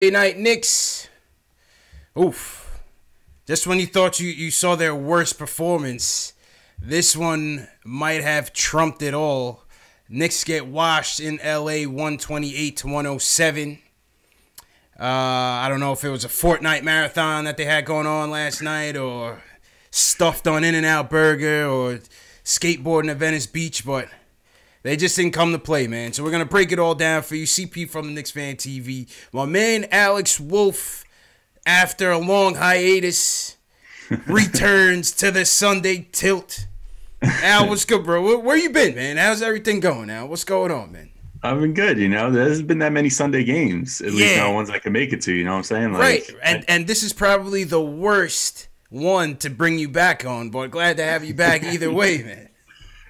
Night Knicks. Oof. Just when you thought you saw their worst performance, this one might have trumped it all. Knicks get washed in LA 128-107. I don't know if it was a Fortnite marathon that they had going on last night or stuffed on In-N-Out Burger or skateboarding at Venice Beach, but they just didn't come to play, man. So we're going to break it all down for you. CP from the Knicks Fan TV. My man Alex Wolf, after a long hiatus, returns to the Sunday tilt. Al, what's good, bro? Where you been, man? How's everything going, Al? What's going on, man? I've been good, There hasn't been that many Sunday games, at least no ones I can make it to, you know what I'm saying? Like, right, and this is probably the worst one to bring you back on, but glad to have you back either way, man.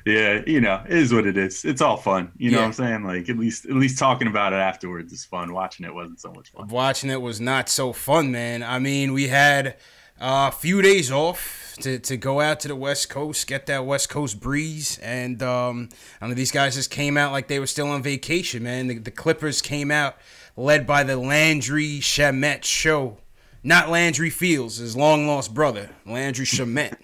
Yeah, it is what it is. It's all fun. You know what I'm saying? Like, at least talking about it afterwards is fun. Watching it wasn't so much fun. Watching it was not so fun, man. I mean, we had a few days off to go out to the West Coast, get that West Coast breeze. And I mean, these guys just came out like they were still on vacation, man. The Clippers came out led by the Landry Shamet show. Not Landry Fields, his long-lost brother, Landry Shamet.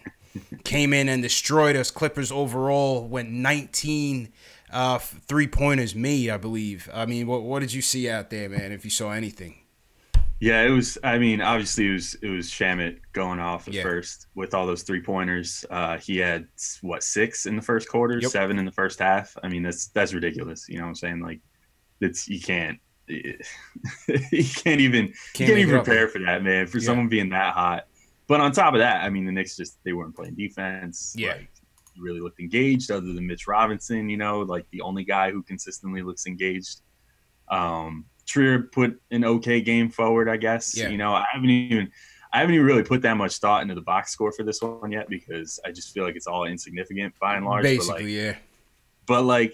Came in and destroyed us. Clippers overall went 19 three-pointers made, I believe. I mean, what did you see out there, man, if you saw anything? Yeah, it was, I mean, obviously it was Shamet going off at first with all those three-pointers. He had, 6 in the first quarter, 7 in the first half. I mean, that's ridiculous. You know what I'm saying? Like, you can't even prepare for that, man, for someone being that hot. But on top of that, I mean, the Knicks they weren't playing defense. Yeah. Like, really looked engaged other than Mitch Robinson, like the only guy who consistently looks engaged. Trier put an okay game forward, I guess. Yeah. I haven't even really put that much thought into the box score for this one yet because I just feel like it's all insignificant by and large. Basically, But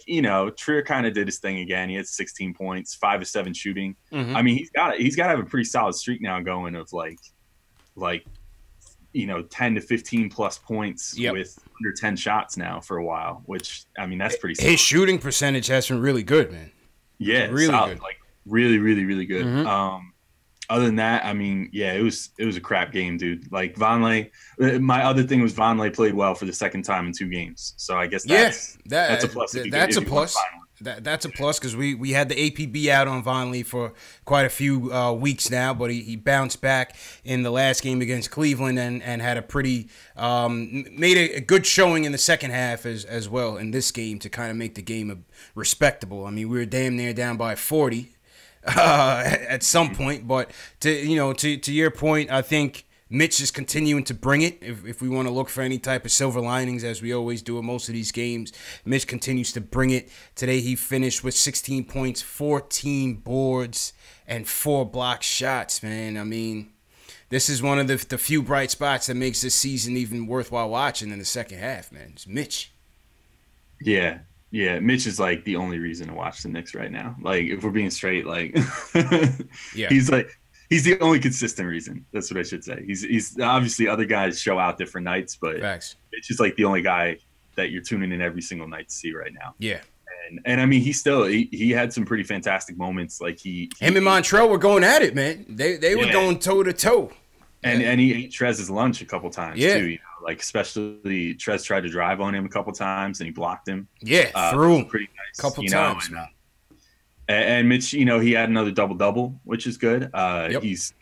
Trier kind of did his thing again. He had 16 points, 5 of 7 shooting. Mm-hmm. I mean, he's got to have a pretty solid streak now going of like 10 to 15 plus points with under 10 shots now for a while, which, I mean, that's pretty solid. His shooting percentage has been really good, man. Yeah, really solid, good. Like really, really, really good. Mm-hmm. Other than that, I mean, it was a crap game, dude. Like Vonleh, my other thing was Vonleh played well for the second time in 2 games. So I guess that's a plus. That's a plus. That's a plus because we had the APB out on Vonleh for quite a few weeks now, but he bounced back in the last game against Cleveland and had a pretty made a good showing in the second half as well in this game to kind of make the game respectable. I mean, we were damn near down by 40 at some point, but to your point, I think Mitch is continuing to bring it. If we want to look for any type of silver linings, as we always do in most of these games, Mitch continues to bring it. Today he finished with 16 points, 14 boards, and 4 block shots, man. I mean, this is one of the few bright spots that makes this season even worthwhile watching in the second half, man. It's Mitch. Yeah, Mitch is like the only reason to watch the Knicks right now. Like, if we're being straight, like, He's the only consistent reason. That's what I should say. He's obviously other guys show out different nights, but Facts. It's just like the only guy that you're tuning in every single night to see right now. Yeah. And I mean, he had some pretty fantastic moments. Like him and Montrell were going at it, man. They were going toe to toe. And he ate Trez's lunch a couple times too. Like especially Trez tried to drive on him a couple times and he blocked him. Yeah, threw him pretty nice. Couple times. And Mitch, he had another double-double, which is good. He's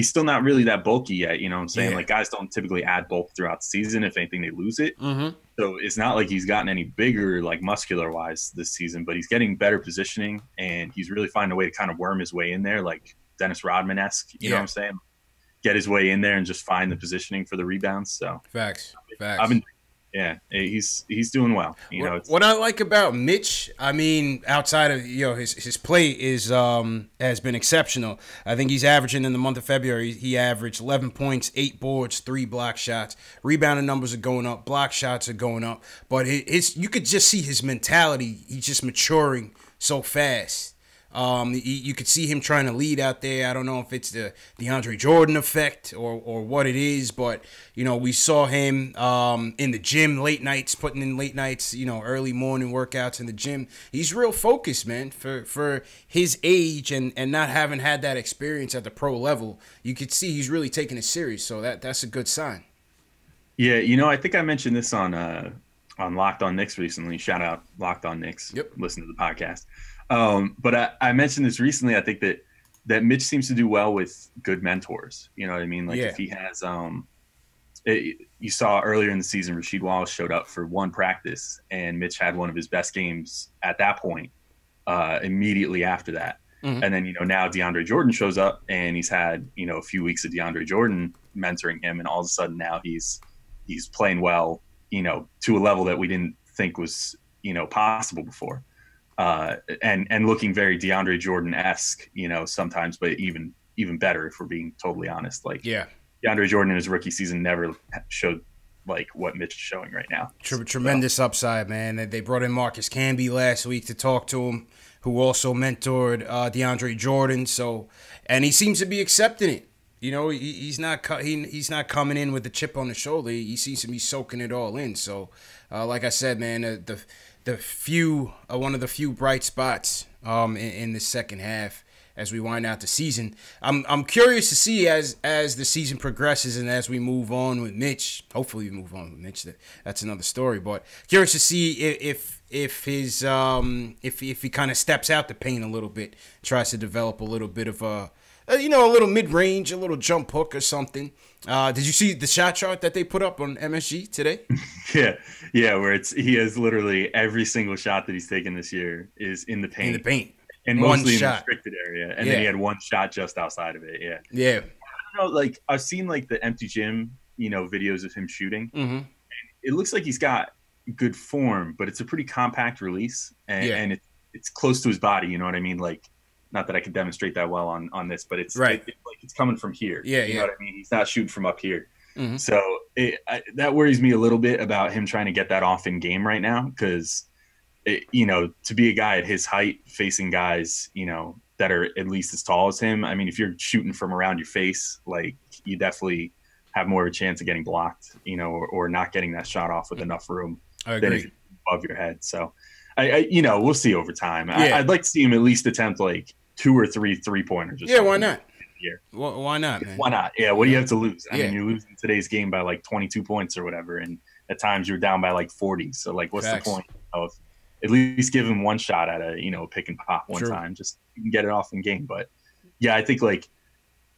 still not really that bulky yet, you know what I'm saying? Yeah. Like, guys don't typically add bulk throughout the season. If anything, they lose it. Mm-hmm. So it's not like he's gotten any bigger, like, muscular-wise this season, but he's getting better positioning, and he's really finding a way to kind of worm his way in there, like Dennis Rodman-esque, you know what I'm saying? Get his way in there and just find the positioning for the rebounds. So Facts. He's doing well. What I like about Mitch, I mean, outside of his play is has been exceptional. I think he's averaging in the month of February. He averaged 11 points, 8 boards, 3 block shots. Rebounding numbers are going up, block shots are going up. But you could just see his mentality. He's just maturing so fast. You could see him trying to lead out there. I don't know if it's the DeAndre Jordan effect or what it is, but we saw him in the gym late nights, putting in late nights, early morning workouts in the gym. He's real focused, man, for his age and not having had that experience at the pro level. You could see he's really taking it serious, so that's a good sign. Yeah, I think I mentioned this on Locked On Knicks recently. Shout out Locked On Knicks. Yep. Listen to the podcast. But I mentioned this recently. I think that Mitch seems to do well with good mentors. You know what I mean? Like if he has, you saw earlier in the season, Rasheed Wallace showed up for one practice, and Mitch had one of his best games at that point. Immediately after that, and then now DeAndre Jordan shows up, and he's had a few weeks of DeAndre Jordan mentoring him, and all of a sudden now he's playing well, to a level that we didn't think was possible before. And looking very DeAndre Jordan-esque, sometimes, but even better if we're being totally honest. Like, DeAndre Jordan in his rookie season never showed like what Mitch is showing right now. Tremendous upside, man. They brought in Marcus Camby last week to talk to him, who also mentored DeAndre Jordan. So, and he seems to be accepting it. He's not coming in with a chip on the shoulder. He seems to be soaking it all in. So, like I said, man, one of the few bright spots in the second half as we wind out the season. I'm curious to see as the season progresses and as we move on with Mitch. Hopefully, we move on with Mitch. That's another story. But curious to see if he kind of steps out the paint a little bit, tries to develop a little bit of a little mid-range, a little jump hook or something. Did you see the shot chart that they put up on MSG today? Yeah, where he has literally every single shot that he's taken this year is in the paint. And mostly in the restricted area. And then he had one shot just outside of it. Yeah. Yeah. I don't know, like I've seen like the empty gym, videos of him shooting. Mm-hmm. And it looks like he's got good form, but it's a pretty compact release. And it's close to his body, you know what I mean? Like, not that I can demonstrate that well on this, but it's right. It's coming from here. Yeah, you know what I mean? He's not shooting from up here. Mm-hmm. So that worries me a little bit about him trying to get that off in game right now, because to be a guy at his height facing guys, that are at least as tall as him. I mean, if you're shooting from around your face, like you definitely have more of a chance of getting blocked, or not getting that shot off with enough room than if you're above your head. So we'll see over time. Yeah. I'd like to see him at least attempt like 2 or 3 3-pointers. Yeah, why not? Why not, man? Why not? Yeah, what do you have to lose? I mean, you're losing today's game by like 22 points or whatever, and at times you're down by like 40. So like, what's Facts. the point of at least give him one shot at a pick and pop one time, just you can get it off in game. But yeah, I think like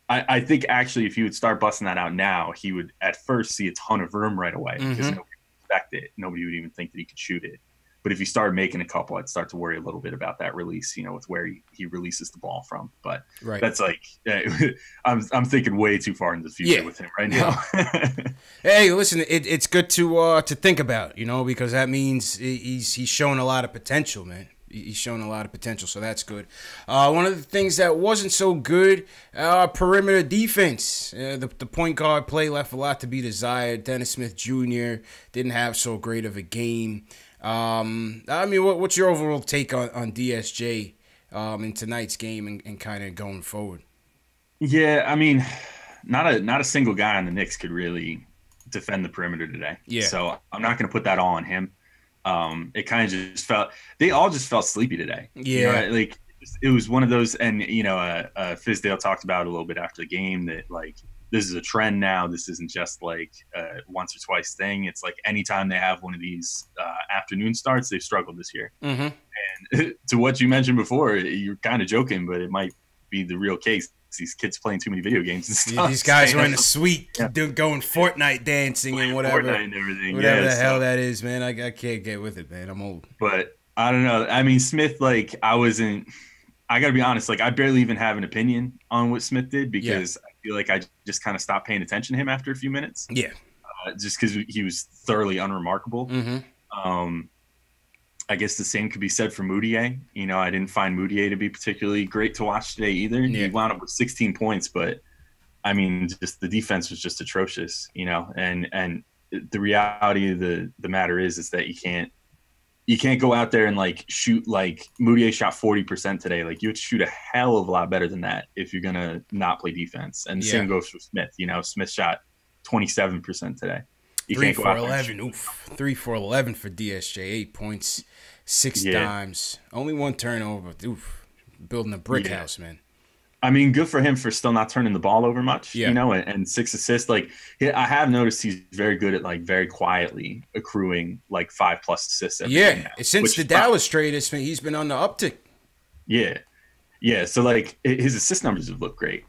I think actually if he would start busting that out now, he would at first see a ton of room right away because nobody would expect it. Nobody would even think that he could shoot it. But if he started making a couple, I'd start to worry a little bit about that release, with where he releases the ball from. But that's like, I'm thinking way too far into the future with him right now. Hey, listen, it's good to think about, because that means he's showing a lot of potential, man. He's showing a lot of potential, so that's good. One of the things that wasn't so good, perimeter defense. The point guard play left a lot to be desired. Dennis Smith Jr. didn't have so great of a game. I mean, what's your overall take on DSJ in tonight's game and kind of going forward? Yeah, I mean, not a single guy on the Knicks could really defend the perimeter today. Yeah. So I'm not going to put that all on him. It kind of they all just felt sleepy today. Yeah. Like it was one of those, and Fizdale talked about it a little bit after the game that like this is a trend now. This isn't just like a once or twice thing. It's like anytime they have one of these afternoon starts, they've struggled this year. Mm-hmm. And to what you mentioned before, you're kind of joking, but it might be the real case. These kids playing too many video games and stuff. These guys are in the suite going Fortnite dancing and whatever. Fortnite and everything. Whatever the hell that is, man. I can't get with it, man. I'm old. But I don't know. I mean, Smith, like I got to be honest, like I barely even have an opinion on what Smith did because I feel like I just kind of stopped paying attention to him after a few minutes. Yeah. Just because he was thoroughly unremarkable. Mm-hmm. I guess the same could be said for Moutier. I didn't find Moutier to be particularly great to watch today either. Yeah. He wound up with 16 points, but I mean, just the defense was just atrocious, and the reality of the matter is that you can't you can't go out there and like shoot like Moutier shot 40% today. Like you would shoot a hell of a lot better than that if you're gonna not play defense. And the same goes for Smith. You know, Smith shot 27% today. You 3 can't for go out 11. Oof. 3 for 11 for DSJ. 8 points, 6 dimes, only 1 turnover. Oof. Building a brick house, man. I mean, good for him for still not turning the ball over much, you know, and 6 assists. Like, I have noticed he's very good at, like, very quietly accruing, like, 5+ assists. Since the Dallas trade, he's been on the uptick. Yeah. So, like, his assist numbers have looked great.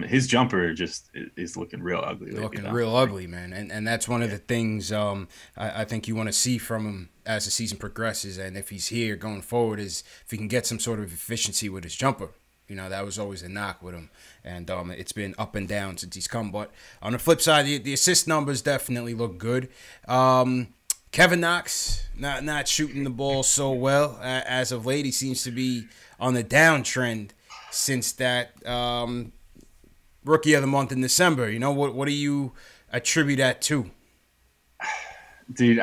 His jumper just is looking real ugly. Real ugly, man. And that's one of the things I think you want to see from him as the season progresses. And if he's here going forward, is if he can get some sort of efficiency with his jumper. You know, that was always a knock with him. And it's been up and down since he's come. But on the flip side, the assist numbers definitely look good. Kevin Knox, not shooting the ball so well as of late. He seems to be on the downtrend since that Rookie of the Month in December. You know, what do you attribute that to? Dude,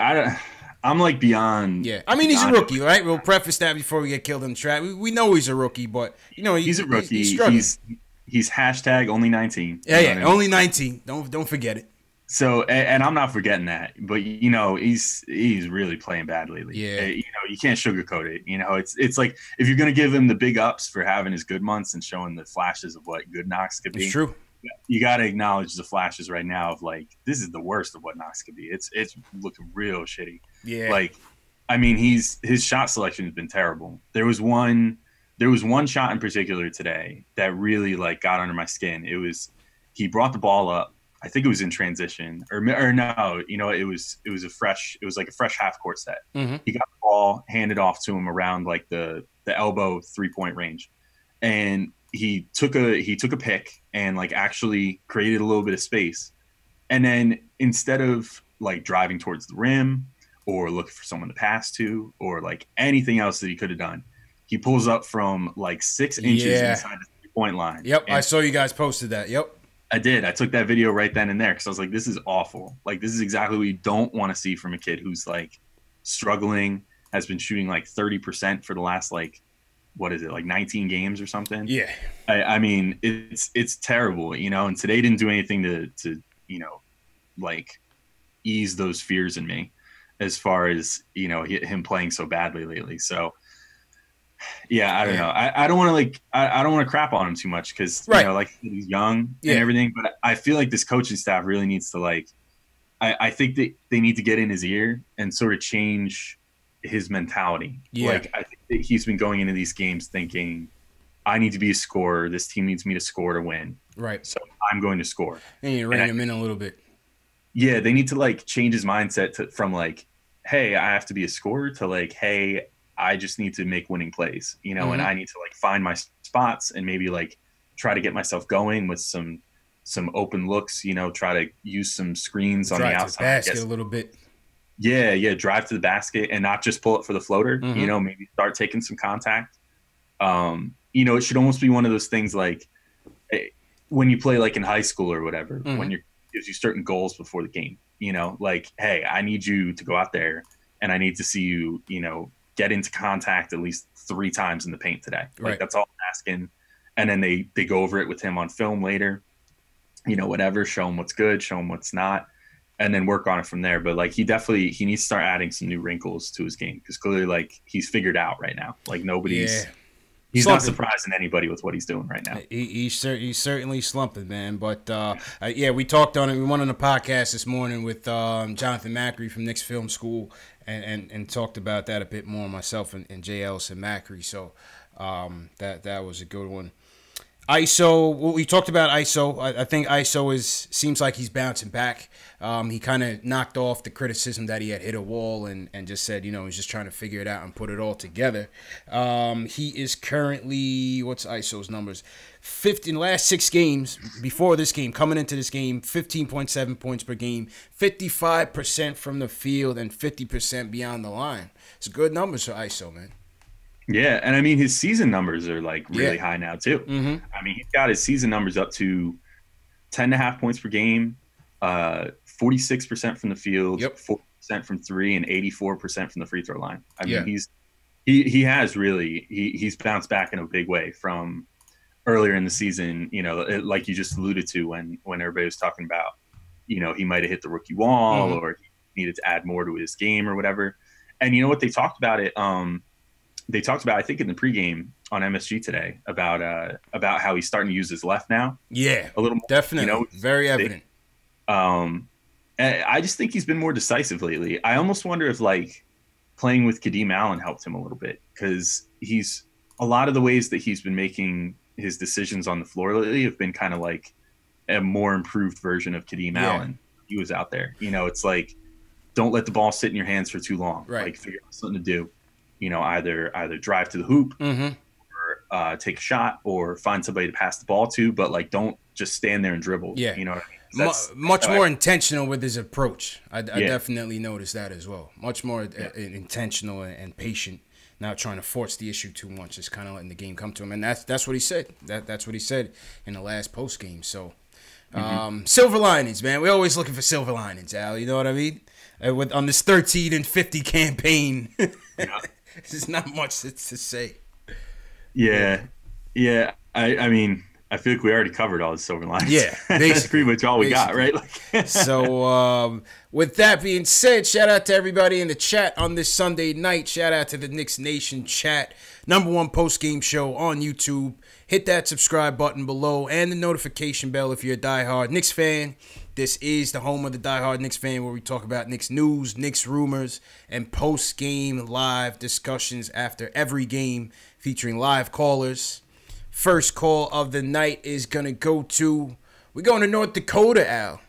I'm like beyond. Yeah, I mean he's a rookie, right? We'll preface that before we get killed in the trap. We know he's a rookie, but you know he's a rookie. He's hashtag only 19. Yeah, only 19. Don't forget it. So, and I'm not forgetting that, but you know he's really playing bad lately. Yeah, you know you can't sugarcoat it. You know it's like if you're gonna give him the big ups for having his good months and showing the flashes of what good Knox could be. It's true. You got to acknowledge the flashes right now of like this is the worst of what Knox could be. It's looking real shitty. Yeah. Like, I mean, his shot selection has been terrible. There was one shot in particular today that really like got under my skin. It was he brought the ball up. I think it was in transition or no, you know, it was like a fresh half court set. Mm-hmm. He got the ball handed off to him around like the elbow 3-point range, and he took a pick and like actually created a little bit of space, and then instead of like driving towards the rim or looking for someone to pass to or like anything else that he could have done, he pulls up from like 6 inches inside the 3-point line. Yep, and I saw you guys posted that. Yep, I did. I took that video right then and there because I was like, this is awful. Like this is exactly what you don't want to see from a kid who's like struggling, has been shooting like 30% for the last like what is it, like 19 games or something? Yeah. I mean, it's terrible, you know, and today didn't do anything to you know, like ease those fears in me as far as, you know, him playing so badly lately. So, yeah, I don't know. I don't want to like I don't want to crap on him too much because, you know, like he's young and everything, but I feel like this coaching staff really needs to like I think that they need to get in his ear and sort of change his mentality. Like I think that he's been going into these games thinking I need to be a scorer. This team needs me to score to win. Right. So I'm going to score. And you rein him in a little bit. Yeah, they need to like change his mindset from like, hey, I have to be a scorer to like, hey, I just need to make winning plays, you know, and I need to like find my spots and maybe like try to get myself going with some open looks, you know, try to use some screens on the outside. Drive to the basket a little bit. Yeah, drive to the basket and not just pull it for the floater, you know, maybe start taking some contact. You know, it should almost be one of those things like when you play like in high school or whatever, when gives you certain goals before the game, you know, like, hey, I need you to go out there and I need to see you, you know, get into contact at least 3 times in the paint today. Like that's all I'm asking. And then they go over it with him on film later, you know, whatever, show him what's good, show him what's not, and then work on it from there. But like he needs to start adding some new wrinkles to his game because clearly like he's figured out right now. Like he's not surprising anybody with what he's doing right now. He's certainly slumping, man. But we talked on it. We went on a podcast this morning with Jonathan Macri from Knicks Film School and talked about that a bit more, myself and Jay Ellison Macri. So that was a good one. ISO, well, we talked about ISO. I think ISO seems like he's bouncing back. He kind of knocked off the criticism that he had hit a wall and just said, you know, he's just trying to figure it out and put it all together. He is currently, what's ISO's numbers? In the last 6 games, before this game, coming into this game, 15.7 points per game, 55% from the field and 50% beyond the line. It's good numbers for ISO, man. Yeah, and I mean his season numbers are like really high now too. I mean he's got his season numbers up to 10.5 points per game, 46% from the field, 60% from three and 84% from the free throw line. I mean, he's bounced back in a big way from earlier in the season, like you just alluded to when everybody was talking about, he might have hit the rookie wall or he needed to add more to his game or whatever. And you know what, they talked about it. They talked about, I think in the pregame on MSG today about how he's starting to use his left now. Yeah, a little more, definitely. Very evident. I just think he's been more decisive lately. I almost wonder if like playing with Kadeem Allen helped him a little bit, because a lot of the ways that he's been making his decisions on the floor lately have been kind of like a more improved version of Kadeem Allen. He was out there. It's like, don't let the ball sit in your hands for too long. Right. Like, figure out something to do. Either drive to the hoop or take a shot or find somebody to pass the ball to, but like don't just stand there and dribble. Yeah. You know what I mean? Much more intentional with his approach. I definitely noticed that as well. Much more intentional and patient. Not trying to force the issue too much. Just kind of letting the game come to him. And that's what he said. That's what he said in the last post game. So silver linings, man. We're always looking for silver linings, Al. You know what I mean? On this 13-50 campaign. There's not much to say. Yeah. I mean, I feel like we already covered all the silver lines. Yeah, that's pretty much all we got, right? So, with that being said, shout out to everybody in the chat on this Sunday night. Shout out to the Knicks Nation chat, #1 post-game show on YouTube. Hit that subscribe button below and the notification bell if you're a diehard Knicks fan. This is the home of the diehard Knicks fan, where we talk about Knicks news, Knicks rumors, and post-game live discussions after every game featuring live callers. First call of the night is going to go to, we're going to North Dakota, Al.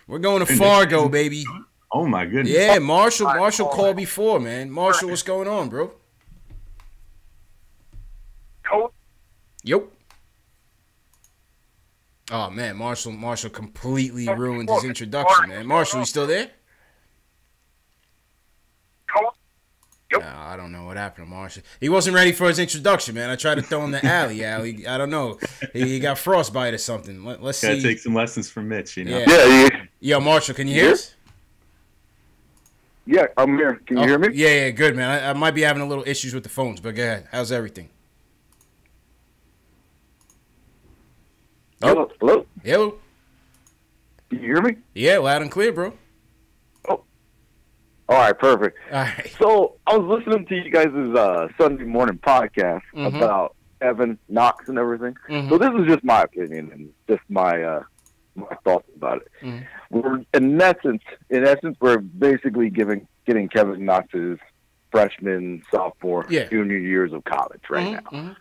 We're going to Fargo, baby. Oh, my goodness. Yeah, Marshall called before, man. Marshall, what's going on, bro? Yep. Oh, man, Marshall completely ruined his introduction, man. Marshall, you still there? Yep. I don't know what happened to Marshall. He wasn't ready for his introduction, man. I tried to throw him the alley. I don't know. He got frostbite or something. Let's see. Gotta take some lessons from Mitch, Yeah. Yo, Marshall, can you hear us? Yeah, I'm here. Can you hear me? Yeah, good, man. I might be having a little issues with the phones, but go ahead. How's everything? Oh. Hello? Hello? Can you hear me? Yeah, loud and clear, bro. Oh. All right, perfect. All right. So I was listening to you guys' Sunday morning podcast about Evan, Knox, and everything. So this is just my opinion and just my thoughts about it. We're in essence, we're basically getting Kevin Knox's freshman, sophomore, junior years of college right now.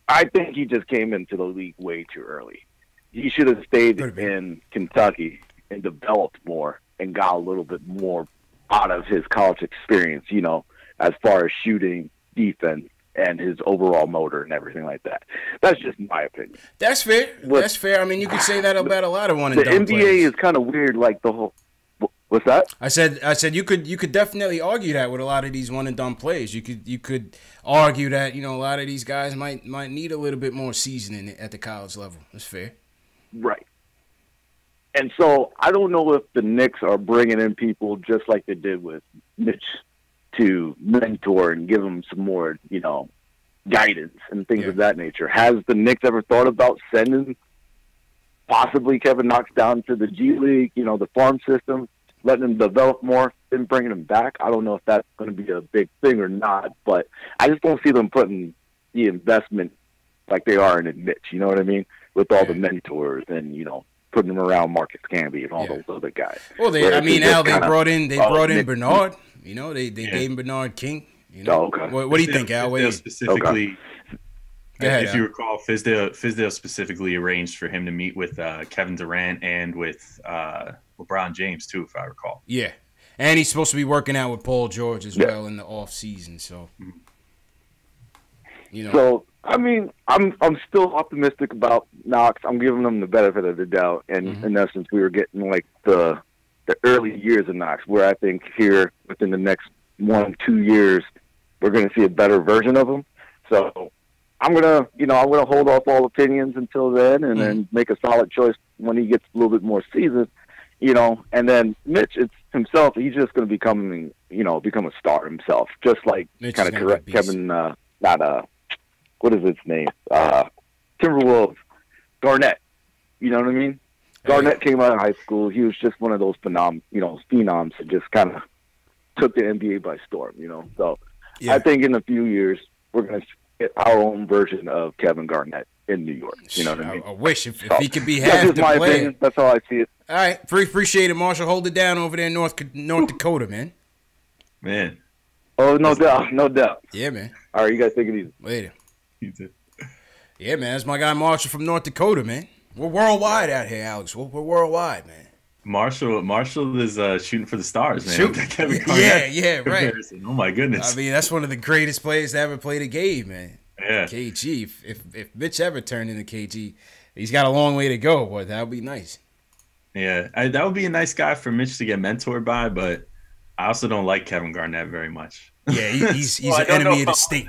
I think he just came into the league way too early. He should have stayed in Kentucky and developed more and got a little bit more out of his college experience, as far as shooting, defense, and his overall motor and everything like that. That's just my opinion. That's fair. That's fair. I mean, you could say that about a lot of one and done players. The NBA is kind of weird, like the whole. What's that? I said you could definitely argue that with a lot of these one and done players. You could argue that a lot of these guys might need a little bit more seasoning at the college level. That's fair. Right. And so I don't know if the Knicks are bringing in people just like they did with Mitch to mentor and give them some more, guidance and things of that nature. Has the Knicks ever thought about sending possibly Kevin Knox down to the G League, the farm system, letting him develop more, then bringing him back? I don't know if that's going to be a big thing or not, but I just don't see them putting the investment like they are in Mitch, you know what I mean? With all the mentors and, putting them around Marcus Camby and all those other guys. Well, they brought in Bernard. They gave him Bernard King. Okay. What do you think, Al? Specifically, if you recall, Fizdale specifically arranged for him to meet with Kevin Durant and with LeBron James too, if I recall. Yeah, and he's supposed to be working out with Paul George as well in the off season. So, So I mean, I'm still optimistic about Knox. I'm giving him the benefit of the doubt, and in essence, we were getting like the early years of Knox, where I think here within the next 1-2 years, we're going to see a better version of him. So I'm gonna hold off all opinions until then, and then make a solid choice when he gets a little bit more seasoned. And then Mitch, himself, he's just going to become a star himself, just like kind of Kevin, what is his name? Timberwolves, Garnett. You know what I mean? Garnett came out of high school. He was just one of those phenoms that just kind of took the NBA by storm, So I think in a few years, we're going to get our own version of Kevin Garnett in New York. You know what I mean? I wish if he could be half the my player. opinion. That's how I see it. All right. Appreciate it, Marshall. Hold it down over there in North Dakota, man. Man. Oh, no doubt. No doubt. Yeah, man. All right, you guys take it easy. Later. You too. Yeah, man. That's my guy Marshall from North Dakota, man. We're worldwide out here, Alex. We're worldwide, man. Marshall is shooting for the stars, man. Yeah, right. Oh my goodness. I mean, that's one of the greatest players to ever play the game, man. Yeah. KG. If Mitch ever turned into KG, he's got a long way to go, but that would be nice. Yeah, that would be a nice guy for Mitch to get mentored by, but I also don't like Kevin Garnett very much. Yeah, he's an enemy of the state.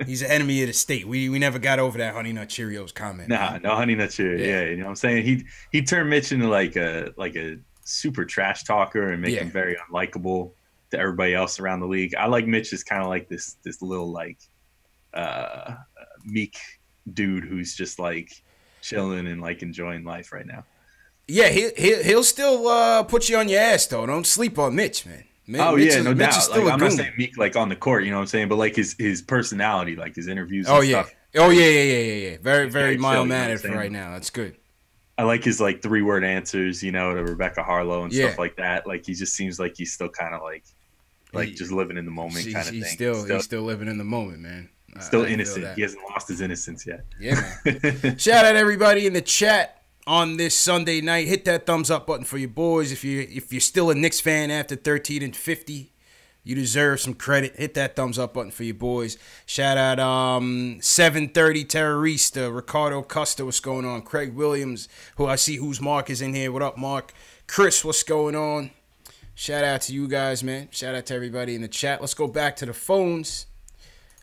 He's an enemy of the state. We never got over that Honey Nut Cheerios comment. Nah, no Honey Nut Cheerios. Yeah, you know what I'm saying? He turned Mitch into like a super trash talker and make him very unlikable to everybody else around the league. I like Mitch as kind of like this little like meek dude who's just like chilling and like enjoying life right now. Yeah, he'll still put you on your ass though. Don't sleep on Mitch, man. No doubt. Like, I'm not saying meek like on the court, you know what I'm saying, but like his personality, like his interviews. And stuff. Yeah. Very mild mannered for right now. That's good. I like his like 3-word answers, to Rebecca Harlow and stuff like that. Like he just seems like he's still kind of like just living in the moment kind of thing. He's still living in the moment, man. Still innocent. He hasn't lost his innocence yet. Yeah, man. Shout out everybody in the chat on this Sunday night. Hit that thumbs up button for your boys. If you're still a Knicks fan after 13-50, you deserve some credit. Hit that thumbs up button for your boys. Shout out 730 Terrorista, Ricardo Custer, what's going on? Craig Williams, whose Mark is in here. What up, Mark? Chris, what's going on? Shout out to you guys, man. Shout out to everybody in the chat. Let's go back to the phones.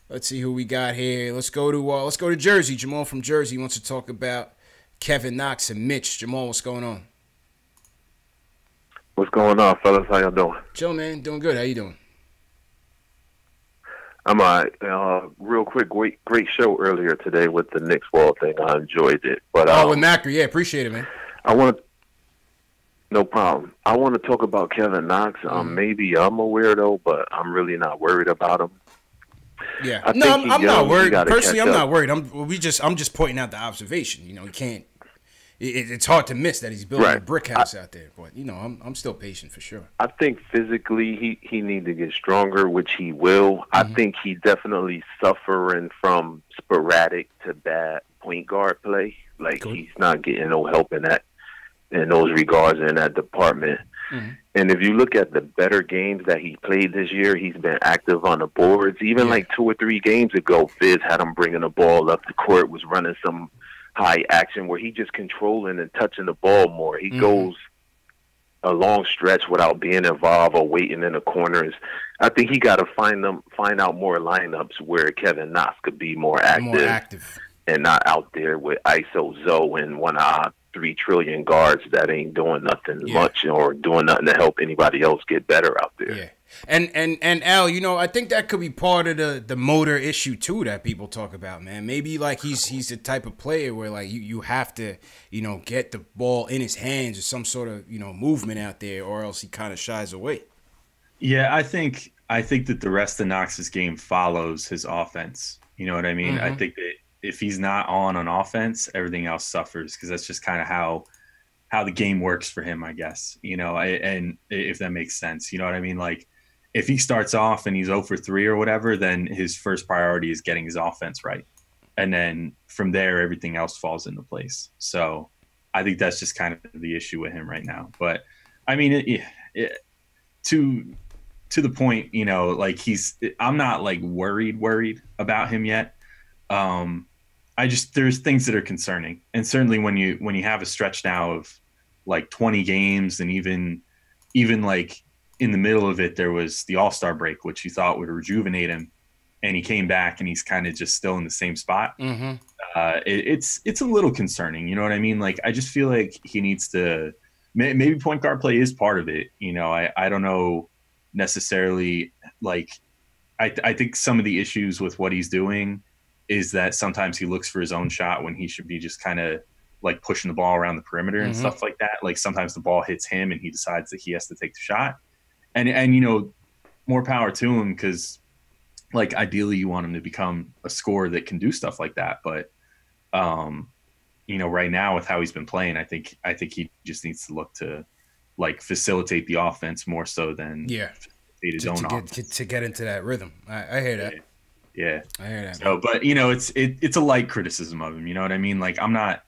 Let's see who we got here. Let's go to Jersey. Jamal from Jersey wants to talk about Kevin Knox and Mitch. Jamal, what's going on? What's going on, fellas? How y'all doing? Chill, man. Doing good. How you doing? I'm all right. Real quick, great show earlier today with the Knicks wall thing. I enjoyed it. But with Macri, yeah, appreciate it, man. No problem. I want to talk about Kevin Knox. Maybe I'm a weirdo, but I'm really not worried about him. Yeah, I'm not worried. Personally, I'm not worried. I'm just pointing out the observation. You can't. It's hard to miss that he's building a brick house out there. But I'm still patient for sure. I think physically he needs to get stronger, which he will. Mm-hmm. I think he definitely suffering from sporadic to bad point guard play. Like he's not getting no help in those regards in that department. Mm-hmm. And if you look at the better games that he played this year, he's been active on the boards. Even like 2 or 3 games ago, Fizz had him bringing the ball up the court, was running some high action where he just controlling and touching the ball more. He goes a long stretch without being involved or waiting in the corners. I think he got to find out more lineups where Kevin Knox could be more active and not out there with ISO Zoe and 3 trillion guards that ain't doing nothing much or doing nothing to help anybody else get better out there. Yeah. And Al, I think that could be part of the motor issue too that people talk about, man. Maybe like he's the type of player where like you have to, get the ball in his hands or some sort of, movement out there, or else he kind of shies away. Yeah, I think that the rest of Knox's game follows his offense. You know what I mean? Mm-hmm. I think that if he's not on offense, everything else suffers, because that's just kind of how the game works for him, I guess. And if that makes sense, you know what I mean? Like if he starts off and he's 0 for 3 or whatever, then his first priority is getting his offense right. And then from there, everything else falls into place. So I think that's just kind of the issue with him right now. But I mean, to the point, like I'm not like worried about him yet. There's things that are concerning, and certainly when you have a stretch now of like 20 games, and even like in the middle of it there was the All-Star break, which you thought would rejuvenate him, and he came back and he's kind of just still in the same spot. Mm-hmm. It's a little concerning, you know what I mean? Like I just feel like he needs to maybe point guard play is part of it. I don't know necessarily. Like, I think some of the issues with what he's doing is that sometimes he looks for his own shot when he should be just kind of like pushing the ball around the perimeter and stuff like that. Like sometimes the ball hits him and he decides that he has to take the shot. And more power to him, because like ideally you want him to become a scorer that can do stuff like that. But right now with how he's been playing, I think he just needs to look to like facilitate the offense more so than facilitate his own offense. To get into that rhythm. I hear that. Yeah. I hear that. So, but it's a light criticism of him. You know what I mean? Like I'm not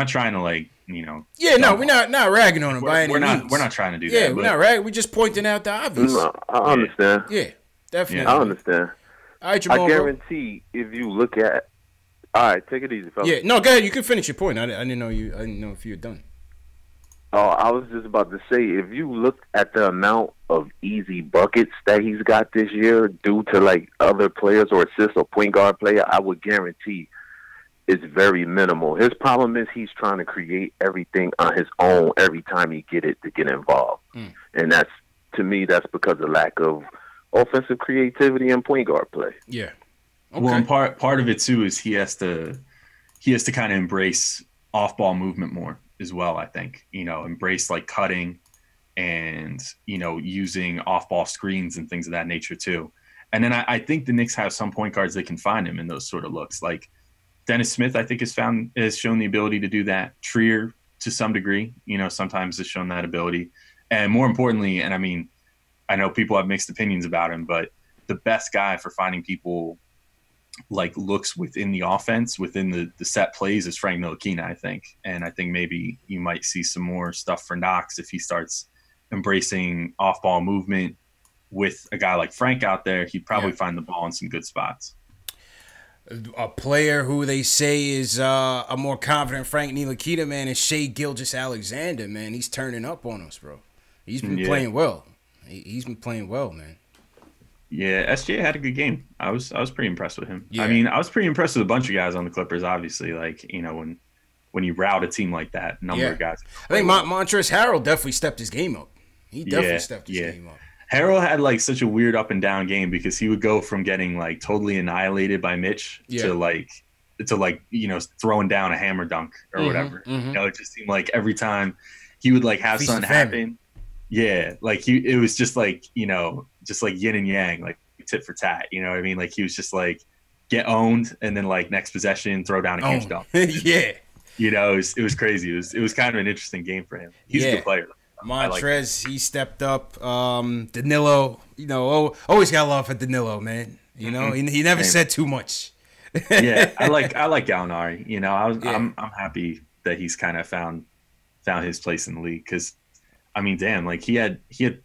trying to like, Yeah, no, we're not ragging on him by any means. We're not trying to do that. Yeah, we're not ragging. We're just pointing out the obvious. No, I understand. Yeah, definitely. I understand. All right, Jamal, I guarantee if you look at. All right, take it easy, fellas. Yeah, no, go ahead. You can finish your point. I didn't know if you were done. Oh, I was just about to say, if you look at the amount of easy buckets that he's got this year due to like other players or assists or point guard player, I would guarantee it's very minimal. His problem is he's trying to create everything on his own every time he get involved. And to me, that's because of lack of offensive creativity and point guard play. Yeah. Okay. Well, and part of it too is he has to kind of embrace off-ball movement more as well. I think embrace like cutting and using off-ball screens and things of that nature too. And then I think the Knicks have some point guards that can find him in those sort of looks. Like Dennis Smith, I think has shown the ability to do that. Trier to some degree, sometimes has shown that ability. And more importantly, and I mean, I know people have mixed opinions about him, but the best guy for finding people like looks within the offense, within the set plays is Frank Ntilikina, I think. And I think maybe you might see some more stuff for Knox if he starts embracing off-ball movement with a guy like Frank out there. He'd probably find the ball in some good spots. A player who they say is a more confident Frank Ntilikina, man, is Shai Gilgeous-Alexander, man. He's turning up on us, bro. He's been playing well. He's been playing well, man. Yeah, SGA had a good game. I was pretty impressed with him. Yeah. I mean, I was pretty impressed with a bunch of guys on the Clippers, obviously. Like, when you route a team like that, number of guys. I think Montrezl Harrell definitely stepped his game up. He definitely stepped his game up. Harrell had like such a weird up and down game because he would go from getting like totally annihilated by Mitch to throwing down a hammer dunk or whatever. It just seemed like every time he would like have something happen. Yeah, like it was just like just like yin and yang, like tit for tat. You know what I mean? Like he was just like get owned, and then like next possession throw down a huge dunk. Yeah, it was crazy. It was kind of an interesting game for him. He's a good player. Montrez, he stepped up. Danilo, always got love for Danilo, man. He never said too much. Yeah, I like Gallinari. I'm happy that he's kind of found his place in the league because. I mean, damn! Like he had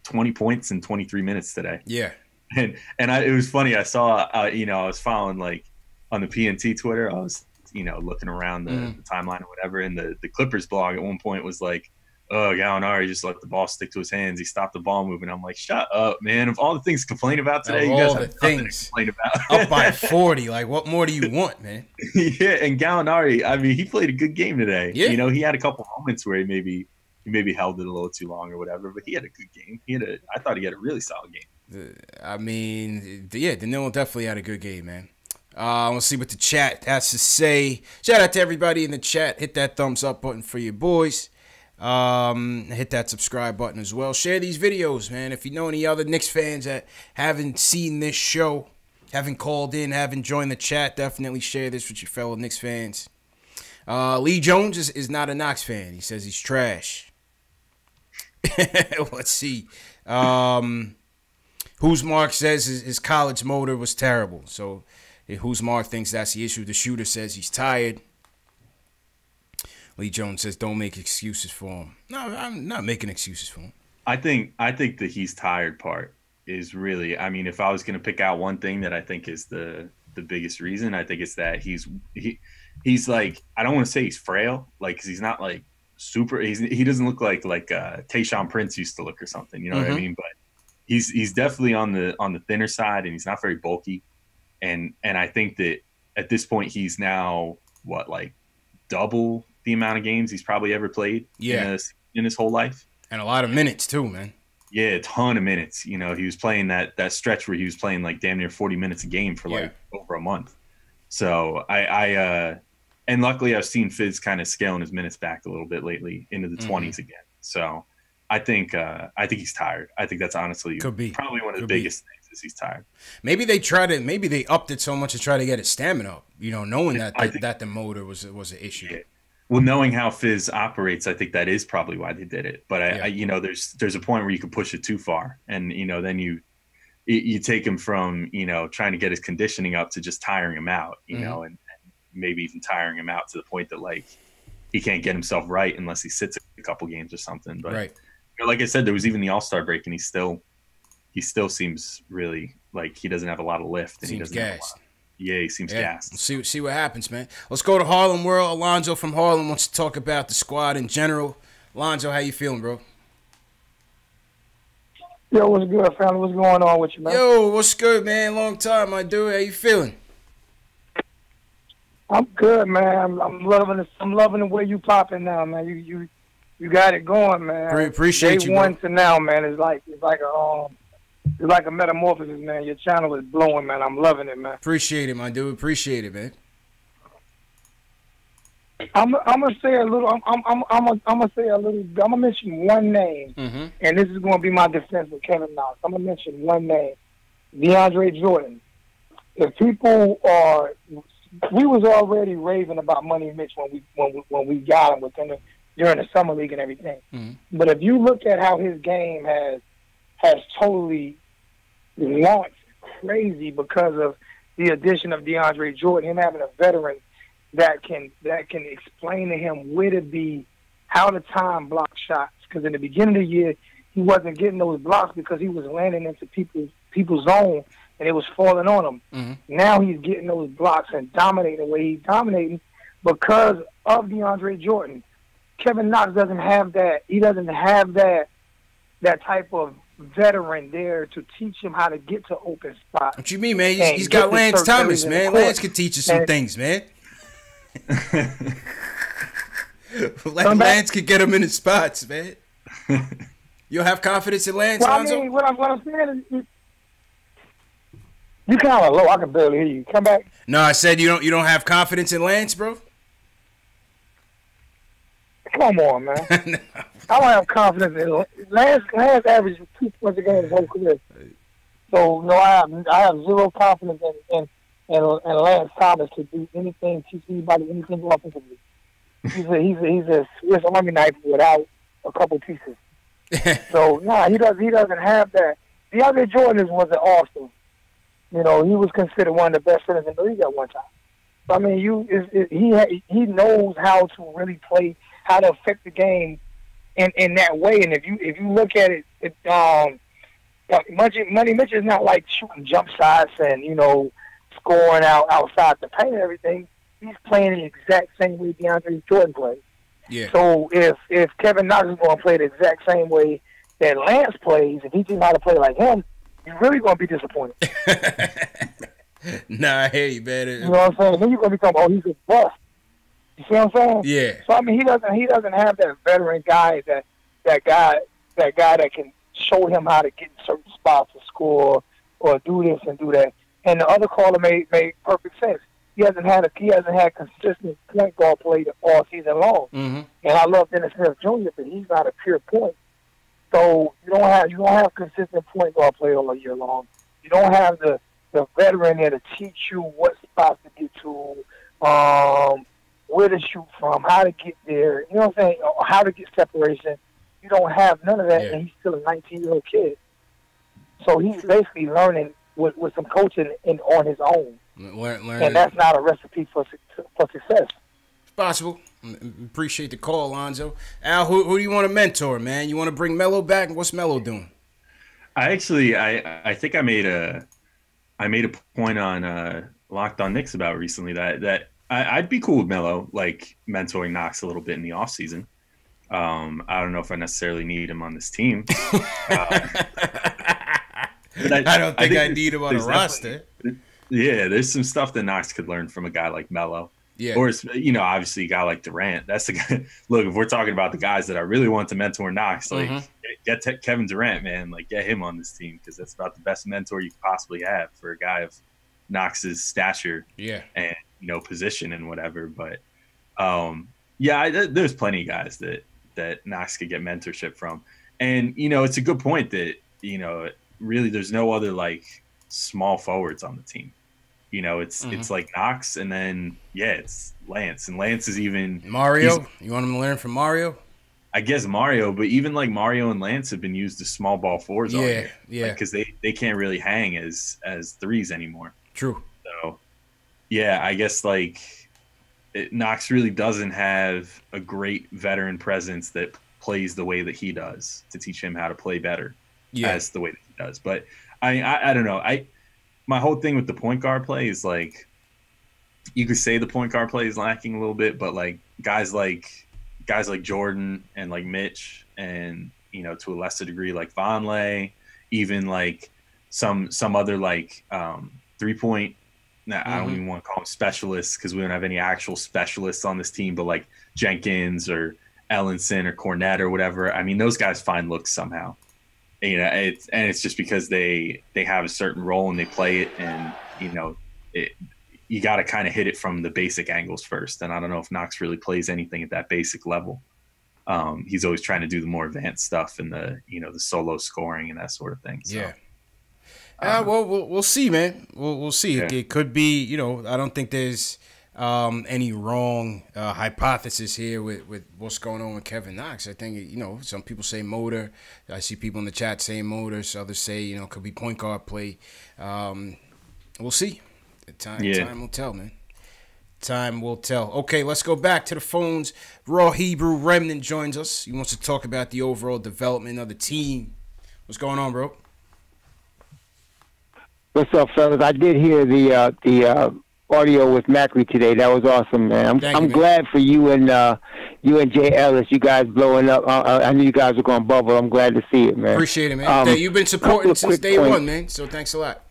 20 points in 23 minutes today. Yeah, and it was funny. I saw, I was following like on the PNT Twitter. I was, looking around the timeline or whatever, and the Clippers blog at one point was like, "Oh, Gallinari just let the ball stick to his hands. He stopped the ball moving." I'm like, "Shut up, man! Of all the things to complain about today, you guys have nothing to complain about." Up by 40, like what more do you want, man? Yeah, and Gallinari, I mean, he played a good game today. Yeah, he had a couple moments where he maybe held it a little too long or whatever, but he had a good game. I thought he had a really solid game. I mean, Danilo definitely had a good game, man. We'll see what the chat has to say. Shout out to everybody in the chat. Hit that thumbs up button for your boys. Hit that subscribe button as well. Share these videos, man. If you know any other Knicks fans that haven't seen this show, haven't called in, haven't joined the chat, definitely share this with your fellow Knicks fans. Lee Jones is not a Knox fan. He says he's trash. Let's see. Who's Mark says his college motor was terrible. So Who's Mark thinks that's the issue. The shooter says he's tired. Lee Jones says don't make excuses for him. No, I'm not making excuses for him. I think the he's tired part is really, I mean, if I was going to pick out one thing that I think is the biggest reason, I think it's that he's like, I don't want to say he's frail, like, cause he's not like super, he doesn't look like Tayshaun Prince used to look or something, you know what I mean? But he's definitely on the thinner side, and he's not very bulky. And I think that at this point he's now like double the amount of games he's probably ever played. Yeah. in his whole life. And a lot of minutes too, man. Yeah, a ton of minutes. You know, he was playing that stretch where he was playing like damn near 40 minutes a game for like over a month. So and luckily I've seen Fizz kind of scaling his minutes back a little bit lately into the 20s again. So I think he's tired. I think that's honestly probably one of the biggest things is he's tired. Maybe they upped it so much to try to get his stamina up, you know, knowing that the motor was an issue. Yeah. Well, knowing how Fizz operates, I think that is probably why they did it. But I you know, there's a point where you can push it too far, and you know, then you take him from, you know, trying to get his conditioning up to just tiring him out, you know, and maybe even tiring him out to the point that like he can't get himself right unless he sits a couple games or something. But you know, like I said, there was even the All-Star break, and he still seems really like he doesn't have a lot of lift, and he doesn't have a lot. Yeah, he seems gassed. We'll see what happens, man. Let's go to Harlem World. Alonzo from Harlem wants to talk about the squad in general. Alonzo, how you feeling, bro? Yo, what's good, family? What's going on with you, man? Yo, what's good, man? Long time, my dude. How you feeling? I'm good, man. I'm loving the way you popping now, man. You got it going, man. Appreciate you, Day one to now, man. It's like a metamorphosis, man. Your channel is blowing, man. I'm loving it, man. Appreciate it, my dude. Appreciate it, man. I'm gonna say a little. I'm gonna mention one name, and this is gonna be my defense with Kevin Knox. I'm gonna mention one name, DeAndre Jordan. If people are, we was already raving about Money Mitch when we got him during the summer league and everything. But if you look at how his game has totally launched crazy because of the addition of DeAndre Jordan, him having a veteran that can explain to him where to be, how to time block shots. Because in the beginning of the year, he wasn't getting those blocks because he was landing into people's zone and it was falling on him. Now he's getting those blocks and dominating the way he's dominating because of DeAndre Jordan. Kevin Knox doesn't have that. He doesn't have that type of veteran there to teach him how to get to open spots. What you mean, man? He's got Lance Thomas, man. Lance can teach you some things, man. Lance could get him in his spots, man. You have confidence in Lance, well, Lonzo? I mean, what I'm saying is, you kind of low. I can barely hear you. Come back. No, I said you don't have confidence in Lance, bro. Come on, man. No. I don't have confidence in Lance. Lance averages 2 points a game his whole career. So no, I have zero confidence in Lance Thomas to do anything, teach anybody anything offensively. He's a Swiss Army knife without a couple pieces. So he doesn't have that. DeAndre Jordan was an all-star. You know, he was considered one of the best centers in the league at one time. So, I mean, he knows how to really play, how to affect the game in that way. And if you look at it, Money Mitch is not like shooting jump shots and, you know, scoring outside the paint and everything. He's playing the exact same way DeAndre Jordan plays. Yeah. So if Kevin Knox is going to play the exact same way that Lance plays, if he teaches how to play like him, you're really going to be disappointed. Nah, I hear you, man. You know what I'm saying? Then you're going to be talking, oh, he's a bust. You see what I'm saying? Yeah. So I mean, he doesn't have that veteran guy that guy that can show him how to get in certain spots to score or do this and do that. And the other caller made perfect sense. He hasn't had consistent point guard play all season long. And I love Dennis Smith Jr., but he's not a pure point. So you don't have consistent point guard play all year long. You don't have the veteran there to teach you what spots to get to, where to shoot from, how to get there. You know what I'm saying? How to get separation. You don't have none of that, and he's still a 19-year-old kid. So he's basically learning with some coaching on his own. And that's not a recipe for success. It's possible. Appreciate the call, Alonzo. Al, who do you want to mentor, man? You want to bring Melo back? What's Melo doing? I think I made a point on Locked On Knicks about recently that I'd be cool with Melo, like mentoring Knox a little bit in the offseason. I don't know if I necessarily need him on this team. I don't think I need him on a roster. Yeah, there's some stuff that Knox could learn from a guy like Melo. Yeah. Or, obviously a guy like Durant. That's the guy. Look, if we're talking about the guys that I really want to mentor Knox, like get Kevin Durant, man, like get him on this team because that's about the best mentor you could possibly have for a guy of Knox's stature and, position and whatever. But, there's plenty of guys that Knox could get mentorship from. And, it's a good point that, really there's no other like small forwards on the team. It's like Knox, and then it's Lance, and Lance is even Mario. You want him to learn from Mario? I guess Mario, but even like Mario and Lance have been used as small ball fours all year. Yeah, because they can't really hang as threes anymore. True. So, I guess like Knox really doesn't have a great veteran presence that plays the way that he does to teach him how to play better as the way that he does. But I don't know. My whole thing with the point guard play is like, you could say the point guard play is lacking a little bit, but like guys like Jordan and like Mitch and, to a lesser degree, like Vonleh, even like some other like 3-point, I don't even want to call them specialists because we don't have any actual specialists on this team, but like Jenkins or Ellenson or Cornette or whatever. I mean, those guys find looks somehow. It's just because they have a certain role and they play it, and you got to kind of hit it from the basic angles first. And I don't know if Knox really plays anything at that basic level. He's always trying to do the more advanced stuff and the the solo scoring and that sort of thing. So, well, we'll see, man. We'll see. Yeah. It could be. I don't think there's any wrong hypothesis here with what's going on with Kevin Knox. I think, some people say motor. I see people in the chat saying motors. Others say, it could be point guard play. We'll see. Time will tell, man. Time will tell. Okay, let's go back to the phones. Raw Hebrew Remnant joins us. He wants to talk about the overall development of the team. What's going on, bro? What's up, fellas? I did hear the audio with Macri today. That was awesome, man. I'm glad for you and Jay Ellis. You guys blowing up. I knew you guys were going to bubble. I'm glad to see it, man. Appreciate it, man. You've been supporting since day one, man. So thanks a lot.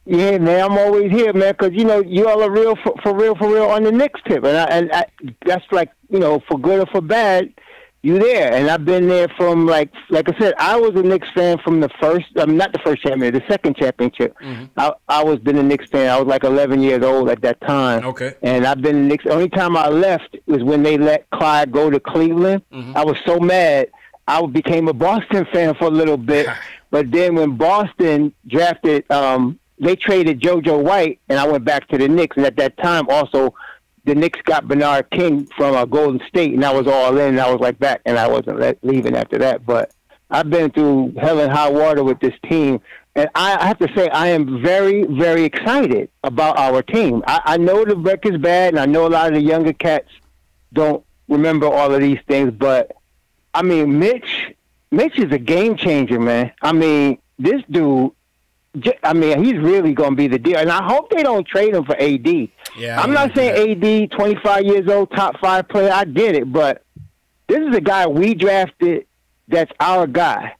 Yeah, man. I'm always here, man, because you all are real for real on the Knicks tip, and I that's like for good or for bad. You there, and I've been there from like I said, I was a Knicks fan from the first, not the first championship, the second championship. I was been a Knicks fan. I was like 11 years old at that time. Okay. And I've been a Knicks. The only time I left was when they let Clyde go to Cleveland. I was so mad. I became a Boston fan for a little bit, but then when Boston drafted, they traded JoJo White, and I went back to the Knicks. And at that time, also, the Knicks got Bernard King from Golden State, and I was all in. And I was like back, and I wasn't leaving after that. But I've been through hell and high water with this team, and I have to say I am very, very excited about our team. I know the record's bad, and I know a lot of the younger cats don't remember all of these things. But I mean, Mitch is a game changer, man. I mean, this dude. He's really going to be the deal. And I hope they don't trade him for AD. Yeah, I'm not saying AD, 25 years old, top 5 player. I get it. But this is a guy we drafted that's our guy.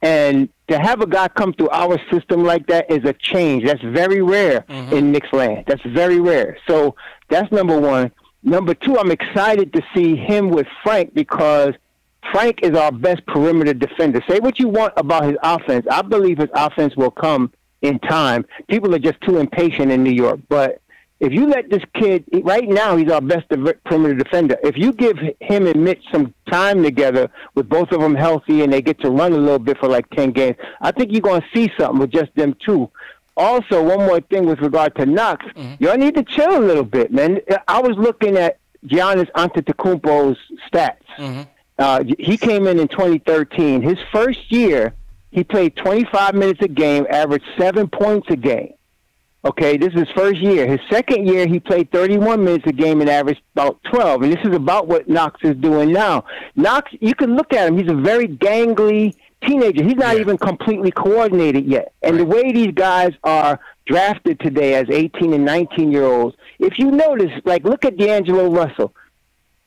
And to have a guy come through our system like that is a change. That's very rare in Knicks land. That's very rare. So that's number one. Number two, I'm excited to see him with Frank because Frank is our best perimeter defender. Say what you want about his offense. I believe his offense will come in time. People are just too impatient in New York. But if you let this kid, right now he's our best perimeter defender. If you give him and Mitch some time together with both of them healthy and they get to run a little bit for like 10 games, I think you're going to see something with just them two. Also, one more thing with regard to Knox. Y'all need to chill a little bit, man. I was looking at Giannis Antetokounmpo's stats. He came in 2013. His first year, he played 25 minutes a game, averaged 7 points a game. Okay, this is his first year. His second year, he played 31 minutes a game and averaged about 12. And this is about what Knox is doing now. Knox, you can look at him. He's a very gangly teenager. He's not even completely coordinated yet. And the way these guys are drafted today as 18 and 19-year-olds, if you notice, like, look at D'Angelo Russell.